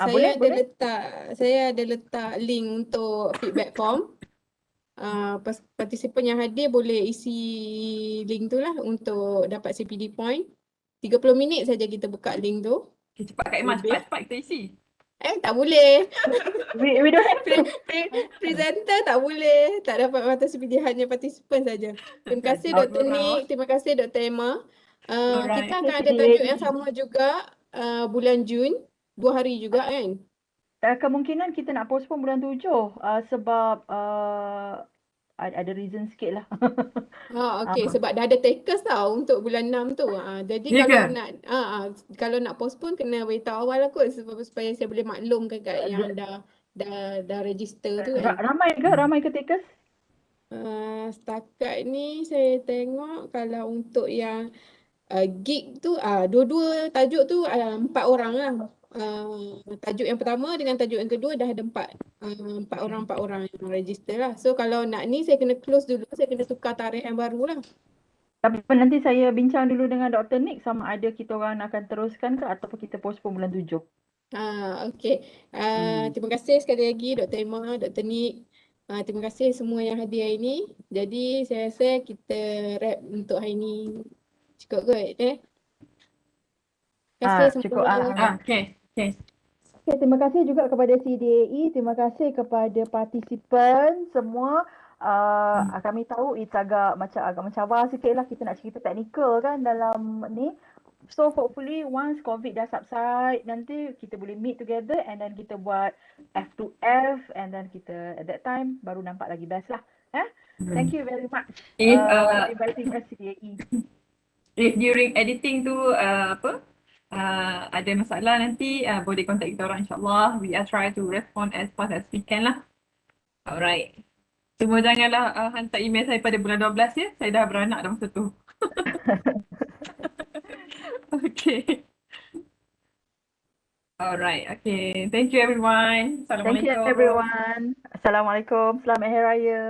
Boleh. Saya ada letak link untuk feedback form. Partisipan yang hadir boleh isi link tu lah untuk dapat CPD point. 30 minit saja kita buka link tu. Okay, cepat Kak Iman, cepat kita isi. Tak boleh. We don't have Presenter tak boleh. Tak dapat participate, hanya partisipan saja. Terima kasih Dr. Nick, terima kasih Dr. Emma. Kita akan ada tajuk yang sama juga bulan Jun, 2 hari juga kan? Kemungkinan kita nak postpone bulan 7 sebab ada reason sikit lah. Okey, sebab dah ada takers tau untuk bulan 6 tu. Jadi kalau nak postpone kena beritahu awal lah kot supaya saya boleh maklumkan kat yang dah register tu kan. Ramai ke takers? Setakat ni saya tengok kalau untuk yang gig tu dua-dua tajuk tu 4 orang lah. Tajuk yang pertama dengan tajuk yang kedua dah ada 4 orang yang register lah. So kalau nak ni saya kena close dulu, saya kena tukar tarikh yang baru lah. Tapi nanti saya bincang dulu dengan Dr. Nick sama ada kita orang akan teruskan ke ataupun kita postpone bulan 7. Okey. Terima kasih sekali lagi Dr. Emma, Dr. Nick. Terima kasih semua yang hadir hari ni. Jadi saya rasa kita wrap untuk hari ni cukup kot Terima kasih semua. Okay, terima kasih juga kepada CDAE, terima kasih kepada partisipan semua. Kami tahu agak mencabar sikit lah kita nak cerita teknikal kan dalam ni. So hopefully once COVID dah subside, nanti kita boleh meet together and then kita buat F2F and then kita at that time baru nampak lagi best lah. Thank you very much for inviting us CDAE. If during editing tu ada masalah nanti boleh contact kita orang insyaAllah. We are try to respond as fast as we can lah. Alright. Semua janganlah hantar email saya pada bulan 12 ya. Saya dah beranak dah masa tu. Okay. Alright. Okay. Thank you everyone. Assalamualaikum. Thank you everyone. Assalamualaikum. Selamat Hari Raya.